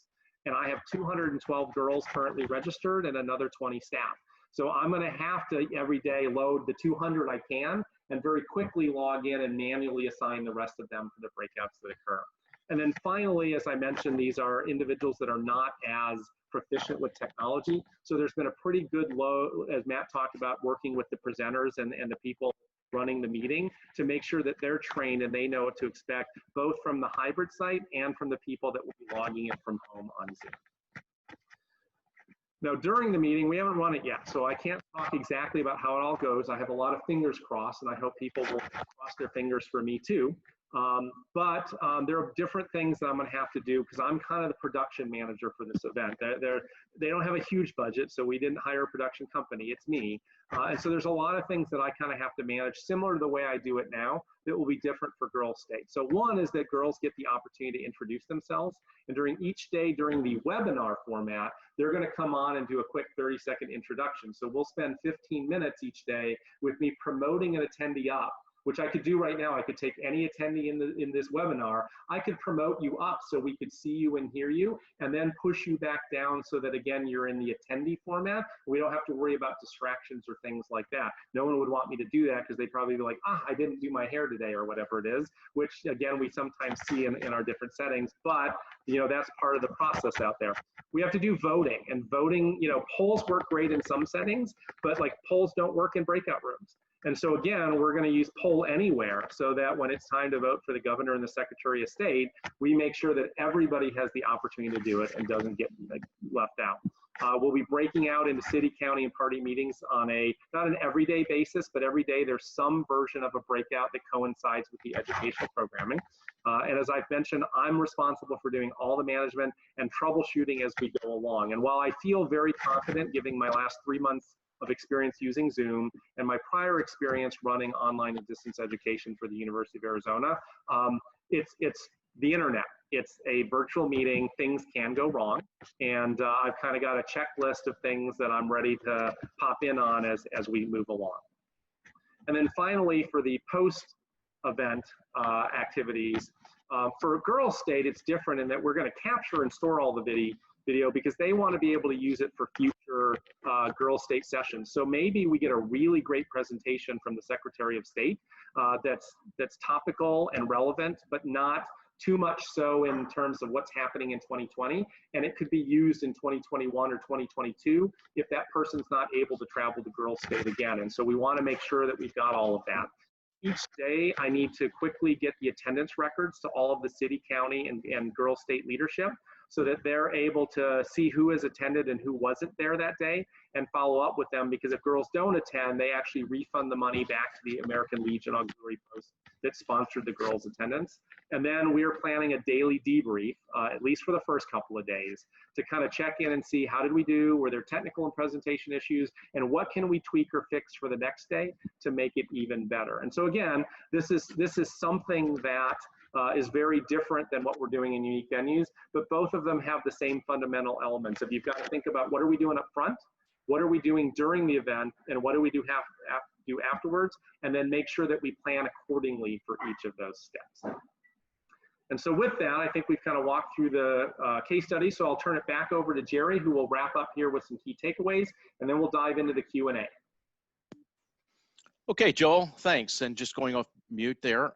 And I have 212 girls currently registered and another 20 staff. So I'm going to have to every day load the 200 I can and very quickly log in and manually assign the rest of them for the breakouts that occur. And then finally, as I mentioned, these are individuals that are not as proficient with technology. So there's been a pretty good load, as Matt talked about, working with the presenters and the people running the meeting to make sure that they're trained and they know what to expect, both from the hybrid site and from the people that will be logging in from home on Zoom. Now, during the meeting, we haven't run it yet, so I can't talk exactly about how it all goes. I have a lot of fingers crossed, and I hope people will cross their fingers for me too. But there are different things that I'm going to have to do because I'm kind of the production manager for this event. They don't have a huge budget, so we didn't hire a production company. It's me. And so there's a lot of things that I kind of have to manage, similar to the way I do it now, that will be different for Girls State. So one is that girls get the opportunity to introduce themselves. And during each day, during the webinar format, they're going to come on and do a quick 30-second introduction. So we'll spend 15 minutes each day with me promoting an attendee up, which I could do right now. I could take any attendee in this webinar. I could promote you up so we could see you and hear you, and then push you back down so that, again, you're in the attendee format. We don't have to worry about distractions or things like that. No one would want me to do that because they'd probably be like, I didn't do my hair today or whatever it is, which, again, we sometimes see in our different settings. But, that's part of the process out there. We have to do voting, and voting, polls work great in some settings, but like polls don't work in breakout rooms. And so again, we're going to use poll anywhere so that when it's time to vote for the governor and the secretary of state, we make sure that everybody has the opportunity to do it and doesn't get left out. We'll be breaking out into city, county, and party meetings on not an everyday basis, but every day there's some version of a breakout that coincides with the educational programming. And as I've mentioned, I'm responsible for doing all the management and troubleshooting as we go along. And while I feel very confident, given my last 3 months of experience using Zoom and my prior experience running online and distance education for the University of Arizona, it's the internet. It's a virtual meeting. Things can go wrong. And I've kind of got a checklist of things that I'm ready to pop in on as we move along. And then finally, for the post-event activities, for Girls State, it's different in that we're going to capture and store all the video because they want to be able to use it for future Girls State sessions. So maybe we get a really great presentation from the Secretary of State that's topical and relevant, but not too much so in terms of what's happening in 2020, and it could be used in 2021 or 2022 if that person's not able to travel to Girls State again. And so we want to make sure that we've got all of that. Each day, I need to quickly get the attendance records to all of the city, county, and Girls State leadership so that they're able to see who has attended and who wasn't there that day and follow up with them, because if girls don't attend, they actually refund the money back to the American Legion Auxiliary Post that sponsored the girls' attendance. And then we're planning a daily debrief, at least for the first couple of days, to kind of check in and see how did we do, were there technical and presentation issues, and what can we tweak or fix for the next day to make it even better. And so again, this is something that is very different than what we're doing in unique venues, but both of them have the same fundamental elements. If you've got to think about what are we doing up front, what are we doing during the event, and what do we do afterwards, and then make sure that we plan accordingly for each of those steps. And so with that, I think we've kind of walked through the case study, so I'll turn it back over to Jerry, who will wrap up here with some key takeaways, and then we'll dive into the Q&A. Okay, Joel, thanks. And just going off mute there.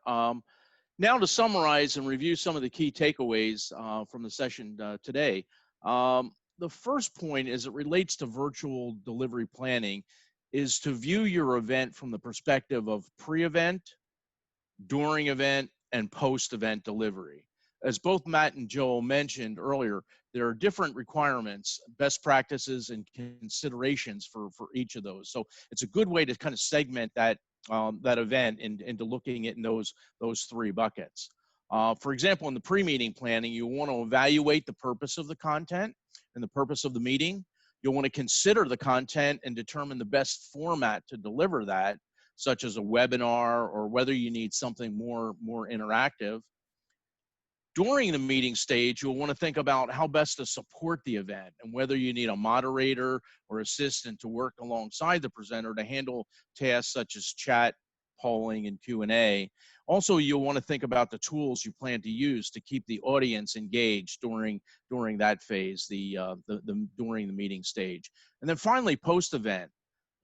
Now to summarize and review some of the key takeaways from the session today. The first point, as it relates to virtual delivery planning, is to view your event from the perspective of pre-event, during event, and post-event delivery. As both Matt and Joel mentioned earlier, there are different requirements, best practices, and considerations for each of those. So it's a good way to kind of segment that event into looking at in those three buckets. For example, in the pre-meeting planning, you want to evaluate the purpose of the content and the purpose of the meeting. You'll want to consider the content and determine the best format to deliver that, such as a webinar or whether you need something more interactive. During the meeting stage, you'll want to think about how best to support the event and whether you need a moderator or assistant to work alongside the presenter to handle tasks such as chat, polling, and Q&A. Also, you'll want to think about the tools you plan to use to keep the audience engaged during that phase, during the meeting stage. And then finally, post-event,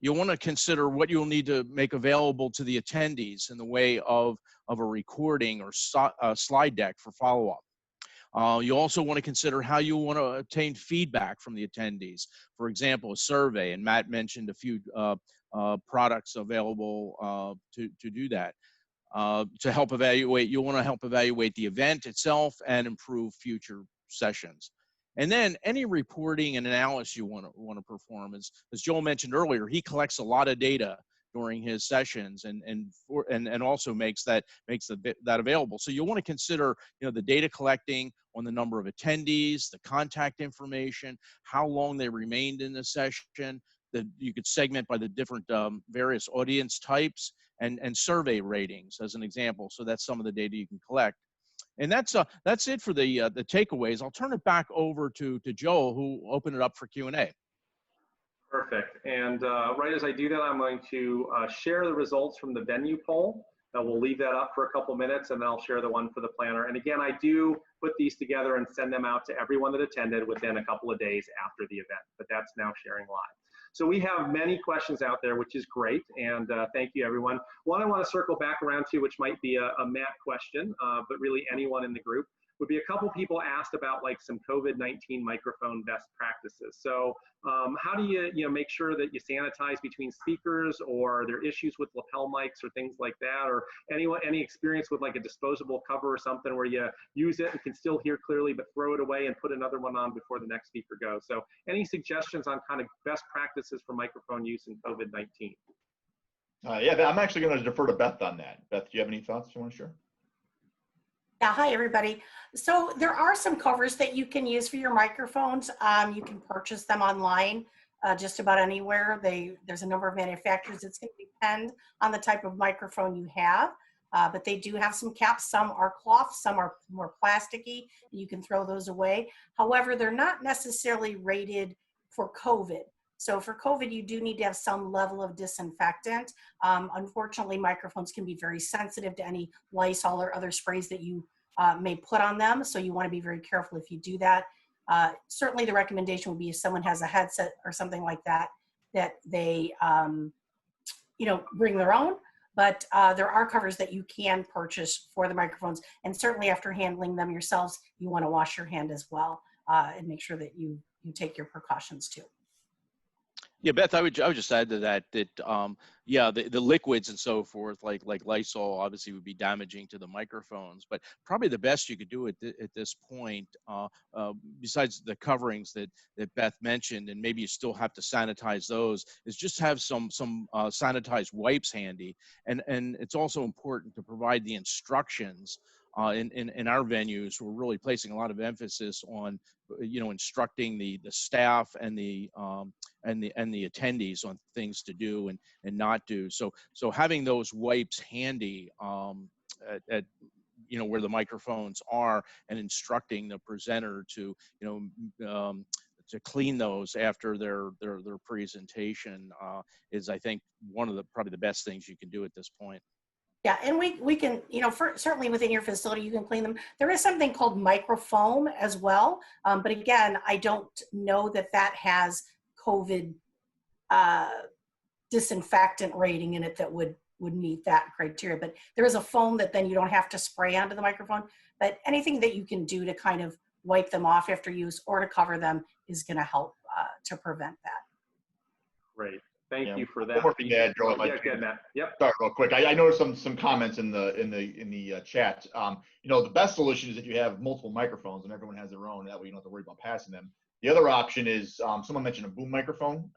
you'll want to consider what you'll need to make available to the attendees in the way of a recording or a slide deck for follow-up. You also want to consider how you want to obtain feedback from the attendees. For example, a survey, and Matt mentioned a few products available to do that. To help evaluate, you'll want to help evaluate the event itself and improve future sessions. And then any reporting and analysis you want to perform, as Joel mentioned earlier, he collects a lot of data during his sessions, and also makes that available. So you'll want to consider, the data collecting on the number of attendees, the contact information, how long they remained in the session. That you could segment by the different various audience types, and survey ratings as an example. So that's some of the data you can collect. And that's it for the takeaways. I'll turn it back over to Joel, who will open it up for Q&A. Perfect. And right as I do that, I'm going to share the results from the venue poll. We'll leave that up for a couple minutes, and then I'll share the one for the planner. And again, I do put these together and send them out to everyone that attended within a couple of days after the event, but that's now sharing live. So we have many questions out there, which is great, and thank you, everyone. One I want to circle back around to, which might be a Matt question, but really anyone in the group, would be a couple people asked about like some COVID-19 microphone best practices. So how do you make sure that you sanitize between speakers, or are there issues with lapel mics or things like that, or any experience with like a disposable cover or something where you use it and can still hear clearly but throw it away and put another one on before the next speaker goes? So any suggestions on kind of best practices for microphone use in COVID-19? Yeah, I'm actually going to defer to Beth on that. Beth, do you have any thoughts you want to share? Yeah, hi everybody. So there are some covers that you can use for your microphones. You can purchase them online just about anywhere. There's a number of manufacturers. It's going to depend on the type of microphone you have, but they do have some caps. Some are cloth, some are more plasticky. You can throw those away. However, they're not necessarily rated for COVID. So for COVID, you do need to have some level of disinfectant. Unfortunately, microphones can be very sensitive to any Lysol or other sprays that you may put on them. So you want to be very careful if you do that. Certainly the recommendation would be if someone has a headset or something like that, that they bring their own. But there are covers that you can purchase for the microphones. And certainly after handling them yourselves, you want to wash your hand as well and make sure that you take your precautions too. Yeah, Beth, I would just add to that yeah, the liquids and so forth, like Lysol, obviously would be damaging to the microphones. But probably the best you could do at this point, besides the coverings that Beth mentioned, and maybe you still have to sanitize those, is just have some sanitized wipes handy. And it's also important to provide the instructions. In our venues, we're really placing a lot of emphasis on, instructing the staff and the attendees on things to do and not do. So having those wipes handy at where the microphones are, and instructing the presenter to to clean those after their presentation is, I think, one of probably the best things you can do at this point. Yeah, and we can, certainly within your facility, you can clean them. There is something called microfoam as well. But again, I don't know that has COVID disinfectant rating in it that would meet that criteria. But there is a foam that then you don't have to spray onto the microphone. But anything that you can do to kind of wipe them off after use or to cover them is going to help to prevent that. Great. Thank you for that. One more thing to add, Joel. Yeah, good, Matt. Yep. Sorry, real quick. I noticed some comments in the chat. The best solution is if you have multiple microphones and everyone has their own. That way you don't have to worry about passing them. The other option is someone mentioned a boom microphone,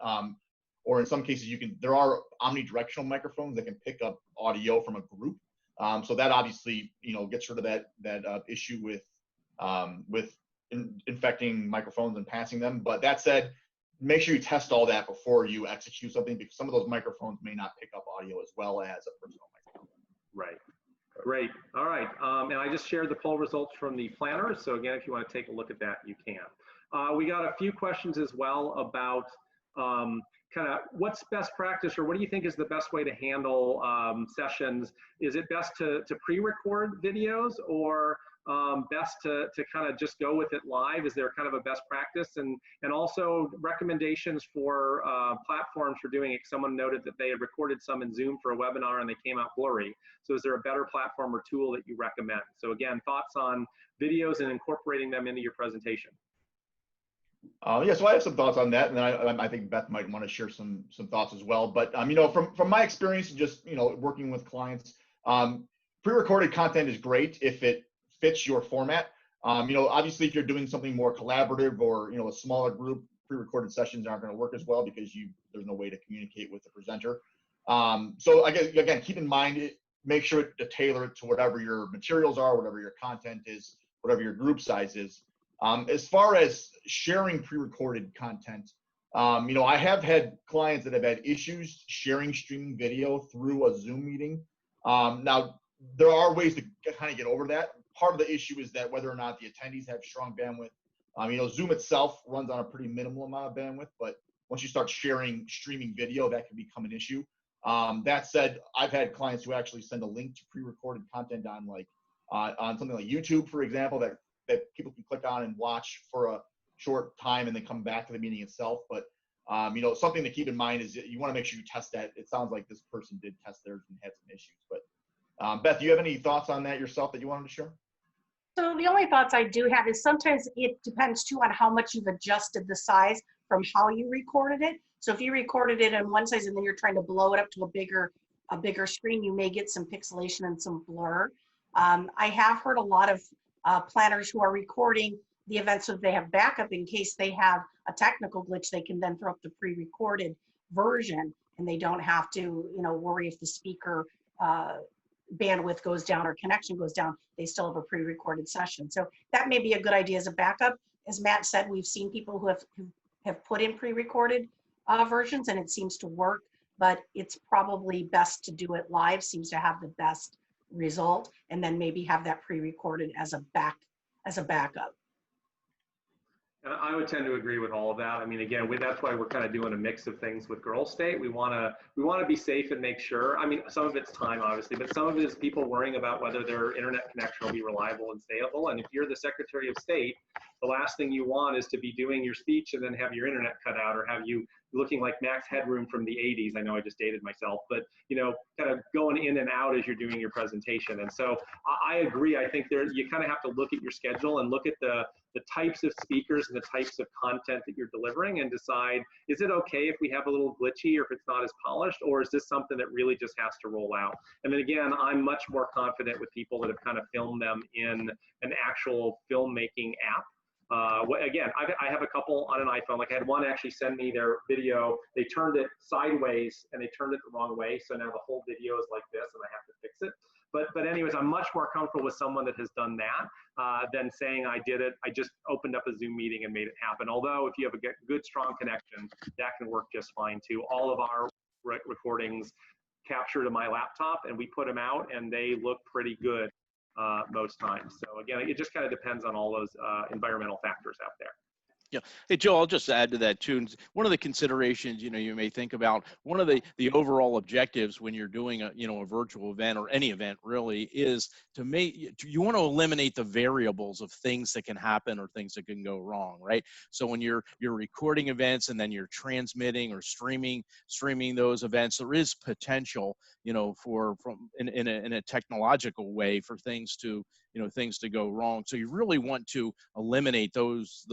or in some cases there are omnidirectional microphones that can pick up audio from a group. So that obviously gets rid of that issue with infecting microphones and passing them. But that said, make sure you test all that before you execute something, because some of those microphones may not pick up audio as well as a personal microphone. Right. Great. All right. And I just shared the poll results from the planners. So again, if you want to take a look at that, you can. We got a few questions as well about kind of what's best practice, or what do you think is the best way to handle sessions? Is it best to pre-record videos, or best to kind of just go with it live? Is there kind of a best practice? And also recommendations for platforms for doing it. Someone noted that they had recorded some in Zoom for a webinar and they came out blurry. So is there a better platform or tool that you recommend? So again, thoughts on videos and incorporating them into your presentation. Yeah, so I have some thoughts on that, and then I think Beth might want to share some thoughts as well. But from my experience, just working with clients, pre-recorded content is great if it fits your format. Obviously, if you're doing something more collaborative or a smaller group, pre-recorded sessions aren't going to work as well because there's no way to communicate with the presenter. So again, keep in mind, make sure to tailor it to whatever your materials are, whatever your content is, whatever your group size is. As far as sharing pre-recorded content, I have had clients that have had issues sharing streaming video through a Zoom meeting. Now, there are ways to kind of get over that. Part of the issue is that whether or not the attendees have strong bandwidth. Zoom itself runs on a pretty minimal amount of bandwidth, but once you start sharing streaming video, that can become an issue. That said, I've had clients who actually send a link to pre-recorded content on on something like YouTube, for example, that people can click on and watch for a short time and then come back to the meeting itself. But something to keep in mind is that you want to make sure you test that. It sounds like this person did test theirs and had some issues. But Beth, do you have any thoughts on that yourself that you wanted to share? So the only thoughts I do have is sometimes it depends too on how much you've adjusted the size from how you recorded it. So if you recorded it in one size and then you're trying to blow it up to a bigger screen, you may get some pixelation and some blur. I have heard a lot of planners who are recording the events so they have backup in case they have a technical glitch. They can then throw up the pre-recorded version and they don't have to, worry if the speaker bandwidth goes down or connection goes down. They still have a pre-recorded session. So that may be a good idea as a backup. As Matt said, we've seen people who have put in pre-recorded versions and it seems to work, but it's probably best to do it live, seems to have the best result, and then maybe have that pre-recorded as a backup. And I would tend to agree with all of that. I mean, again, that's why we're kind of doing a mix of things with Girl State. We want to be safe and make sure. I mean, some of it's time, obviously, but some of it is people worrying about whether their internet connection will be reliable and stable. And if you're the Secretary of State, the last thing you want is to be doing your speech and then have your internet cut out or have you looking like Max Headroom from the 80s. I know I just dated myself, but kind of going in and out as you're doing your presentation. And so I agree. I think you kind of have to look at your schedule and look at the types of speakers and the types of content that you're delivering and decide, is it okay if we have a little glitchy or if it's not as polished, or is this something that really just has to roll out? And then again, I'm much more confident with people that have kind of filmed them in an actual filmmaking app. Again, I have a couple on an iPhone. Like I had one actually send me their video. They turned it sideways and they turned it the wrong way. So now the whole video is like this and I have to fix it. But anyways, I'm much more comfortable with someone that has done that than saying I did it. I just opened up a Zoom meeting and made it happen. Although if you have a good, strong connection, that can work just fine too. All of our recordings capture to my laptop and we put them out and they look pretty good most times. So again, it just kind of depends on all those environmental factors out there. Yeah. Hey, Joe, I'll just add to that too. One of the considerations, you may think about, one of the overall objectives when you're doing a virtual event or any event really is you want to eliminate the variables of things that can happen or things that can go wrong, right? So when you're recording events and then you're transmitting or streaming those events, there is potential, in a technological way for things to go wrong. So you really want to eliminate those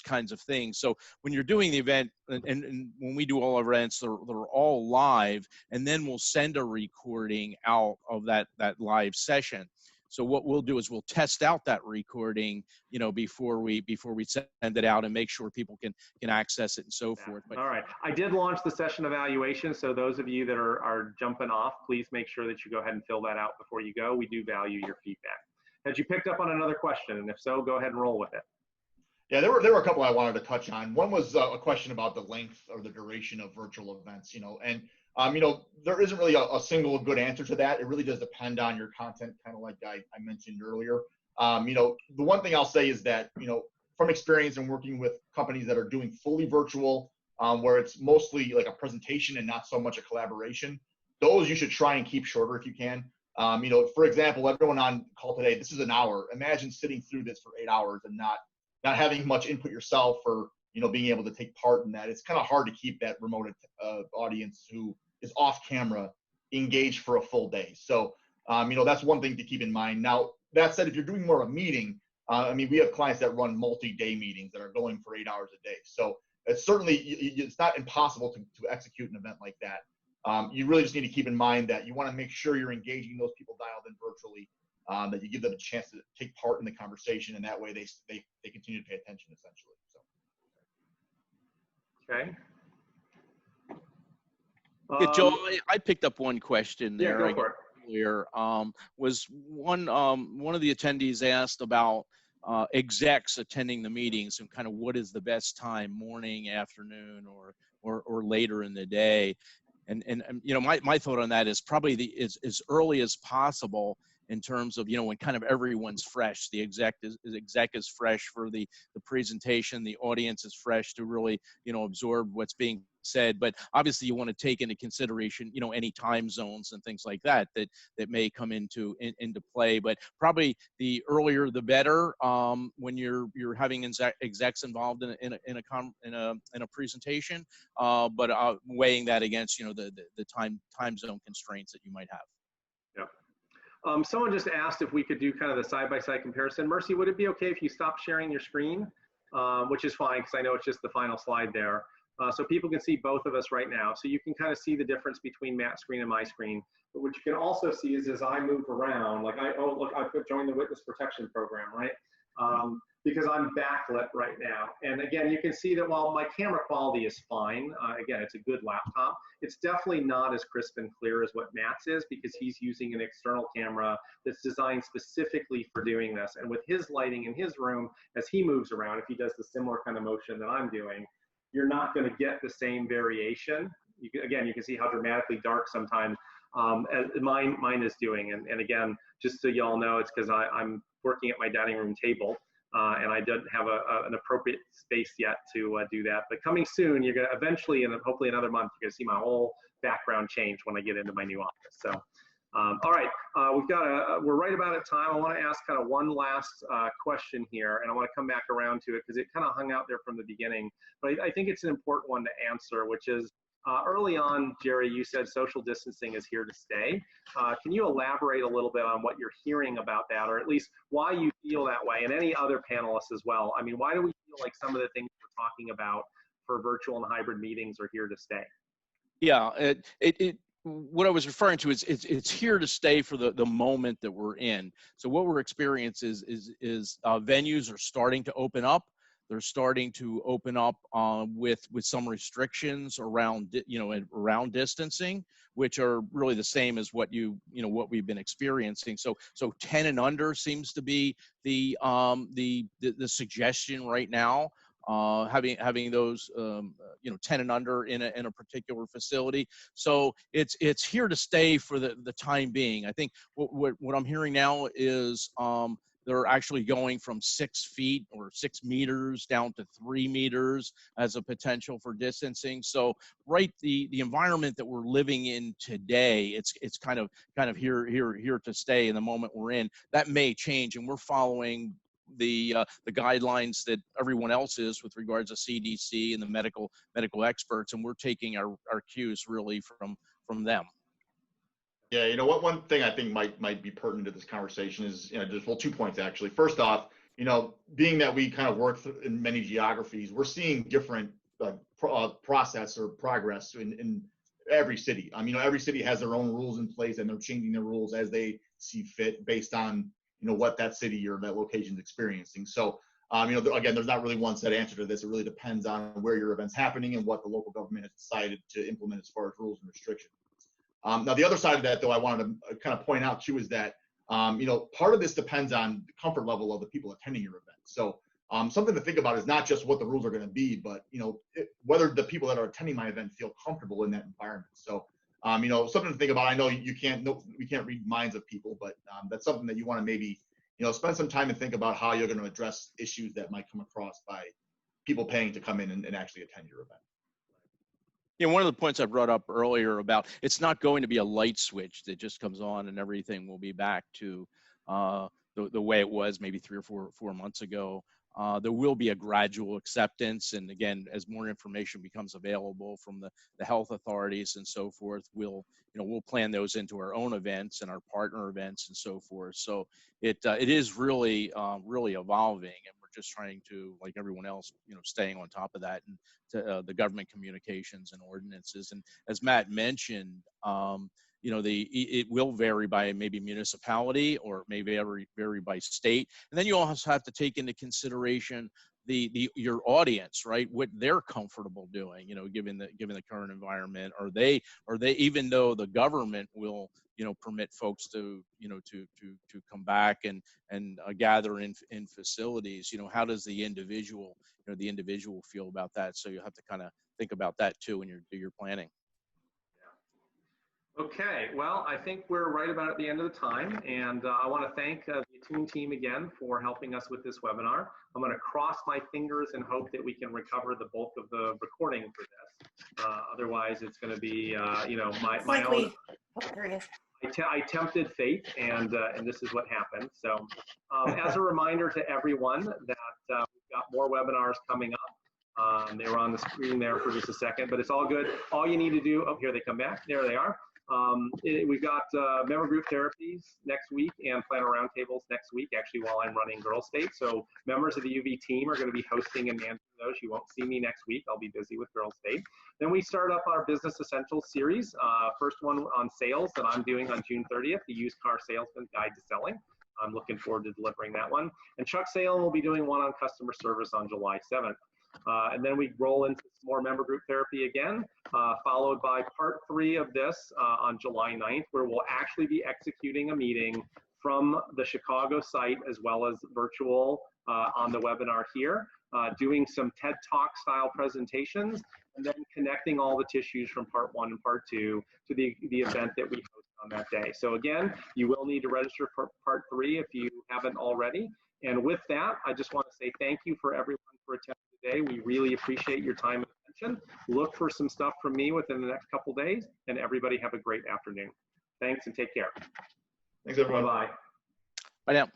kinds of things. So when you're doing the event, and when we do all our events, they're all live, and then we'll send a recording out of that live session. So what we'll do is we'll test out that recording, before we send it out and make sure people can access it and so forth. But, all right, I did launch the session evaluation. So those of you that are jumping off, please make sure that you go ahead and fill that out before you go. We do value your feedback. Had you picked up on another question? And if so, go ahead and roll with it. Yeah, there were a couple I wanted to touch on. One was a question about the length or the duration of virtual events, and there isn't really a single good answer to that. It really does depend on your content, kind of like I mentioned earlier. The one thing I'll say is that, from experience and working with companies that are doing fully virtual, where it's mostly like a presentation and not so much a collaboration, those you should try and keep shorter if you can. For example, everyone on call today, this is an hour. Imagine sitting through this for 8 hours and not having much input yourself or, being able to take part in that. It's kind of hard to keep that remote audience who is off camera engaged for a full day. So, that's one thing to keep in mind. Now, that said, if you're doing more of a meeting, we have clients that run multi-day meetings that are going for 8 hours a day. So it's certainly, it's not impossible to execute an event like that. You really just need to keep in mind that you want to make sure you're engaging those people dialed in virtually, that you give them a chance to take part in the conversation, and that way they continue to pay attention, essentially. So. Okay. Yeah, Joel, I picked up one question Yeah, there. go for it. Earlier was one of the attendees asked about execs attending the meetings and kind of what is the best time, morning, afternoon, or later in the day. And you know, my thought on that is probably as early as possible, in terms of, you know, when kind of everyone's fresh. The exec is fresh for the presentation. The audience is fresh to really, you know, absorb what's being said. But obviously you want to take into consideration, you know, any time zones and things like that that may come into play. But probably the earlier the better, when you're having execs involved in a presentation, but weighing that against, you know, the time zone constraints that you might have. Yeah. Someone just asked if we could do kind of the side-by-side comparison. Mercy, would it be okay if you stopped sharing your screen? Which is fine, because I know it's just the final slide there. So people can see both of us right now. So you can kind of see the difference between Matt's screen and my screen. But what you can also see is as I move around, like oh, look, I've joined the witness protection program, right? Because I'm backlit right now. And again, you can see that while my camera quality is fine, again, it's a good laptop, it's definitely not as crisp and clear as what Matt's is, because he's using an external camera that's designed specifically for doing this. And with his lighting in his room, as he moves around, if he does the similar kind of motion that I'm doing, you're not going to get the same variation. Again, you can see how dramatically dark sometimes as mine is doing. And again, just so y'all know, it's because I'm working at my dining room table. And I don't have an appropriate space yet to do that. But coming soon, you're going to eventually, and hopefully another month, you're going to see my whole background change when I get into my new office. So, all right, we're right about at time. I want to ask kind of one last question here, and I want to come back around to it because it kind of hung out there from the beginning. But I think it's an important one to answer, which is, early on, Jerry, you said social distancing is here to stay. Can you elaborate a little bit on what you're hearing about that, or at least why you feel that way, and any other panelists as well? I mean, why do we feel like some of the things we're talking about for virtual and hybrid meetings are here to stay? Yeah, what I was referring to is it's here to stay for the moment that we're in. So what we're experiencing is venues are starting to open up. They're starting to open up with some restrictions around, you know, around distancing, which are really the same as what what we've been experiencing. So 10 and under seems to be the suggestion right now. Having those 10 and under in a particular facility. So it's here to stay for the time being. I think what I'm hearing now is they're actually going from 6 feet or 6 meters down to 3 meters as a potential for distancing. So the environment that we're living in today, it's kind of here to stay in the moment we're in. That may change, and we're following the guidelines that everyone else is with regards to CDC and the medical experts, and we're taking our cues really from them. Yeah, you know what? One thing I think might be pertinent to this conversation is, just 2 points actually. First off, being that we kind of work in many geographies, we're seeing different process or progress in every city. Every city has their own rules in place, and they're changing their rules as they see fit based on what that city or that location is experiencing. So, again, there's not really one set answer to this. It really depends on where your event's happening and what the local government has decided to implement as far as rules and restrictions. Now, the other side of that, though, I wanted to kind of point out too is that, part of this depends on the comfort level of the people attending your event. So something to think about is not just what the rules are going to be, but, whether the people that are attending my event feel comfortable in that environment. So, something to think about. I know we can't read minds of people, but that's something that you want to maybe, spend some time and think about how you're going to address issues that might come across by people paying to come in and actually attend your event. One of the points I brought up earlier about it's not going to be a light switch that just comes on and everything will be back to the way it was maybe 3 or 4 months ago. There will be a gradual acceptance, and again, as more information becomes available from the health authorities and so forth, we'll plan those into our own events and our partner events and so forth. So it is really evolving, and we're just trying to, like everyone else, staying on top of that and the government communications and ordinances. And as Matt mentioned, it will vary by maybe municipality or maybe vary by state. And then you also have to take into consideration your audience, right, what they're comfortable doing, you know, given the current environment. Are they even though the government will, you know, permit folks to, you know, to come back and gather in facilities, you know, how does the individual feel about that? So you have to kind of think about that too when you do your planning. Okay, well, I think we're right about at the end of the time, and I want to thank the Attune team again for helping us with this webinar. I'm going to cross my fingers and hope that we can recover the bulk of the recording for this. Otherwise, it's going to be, you know, my own. Oh, there it is. I tempted fate, and this is what happened. So, as a reminder to everyone that we've got more webinars coming up. They were on the screen there for just a second, but it's all good. All you need to do, oh, here they come back. There they are. We've got member group therapies next week and planner roundtables next week, actually, while I'm running Girls State. So members of the UV team are going to be hosting and managing those. You won't see me next week. I'll be busy with Girls State. Then we start up our Business Essentials series. First one on sales that I'm doing on June 30th, the Used Car Salesman's Guide to Selling. I'm looking forward to delivering that one. And Chuck Salem will be doing one on customer service on July 7th. And then we roll into some more member group therapy again, followed by part 3 of this on July 9th, where we'll actually be executing a meeting from the Chicago site as well as virtual on the webinar here, doing some TED Talk style presentations, and then connecting all the tissues from part 1 and part 2 to the event that we host on that day. So again, you will need to register for part 3 if you haven't already. And with that, I just want to say thank you for everyone for attending today. We really appreciate your time and attention. Look for some stuff from me within the next couple days, and everybody have a great afternoon. Thanks and take care. Thanks, everyone. Bye-bye. Bye now.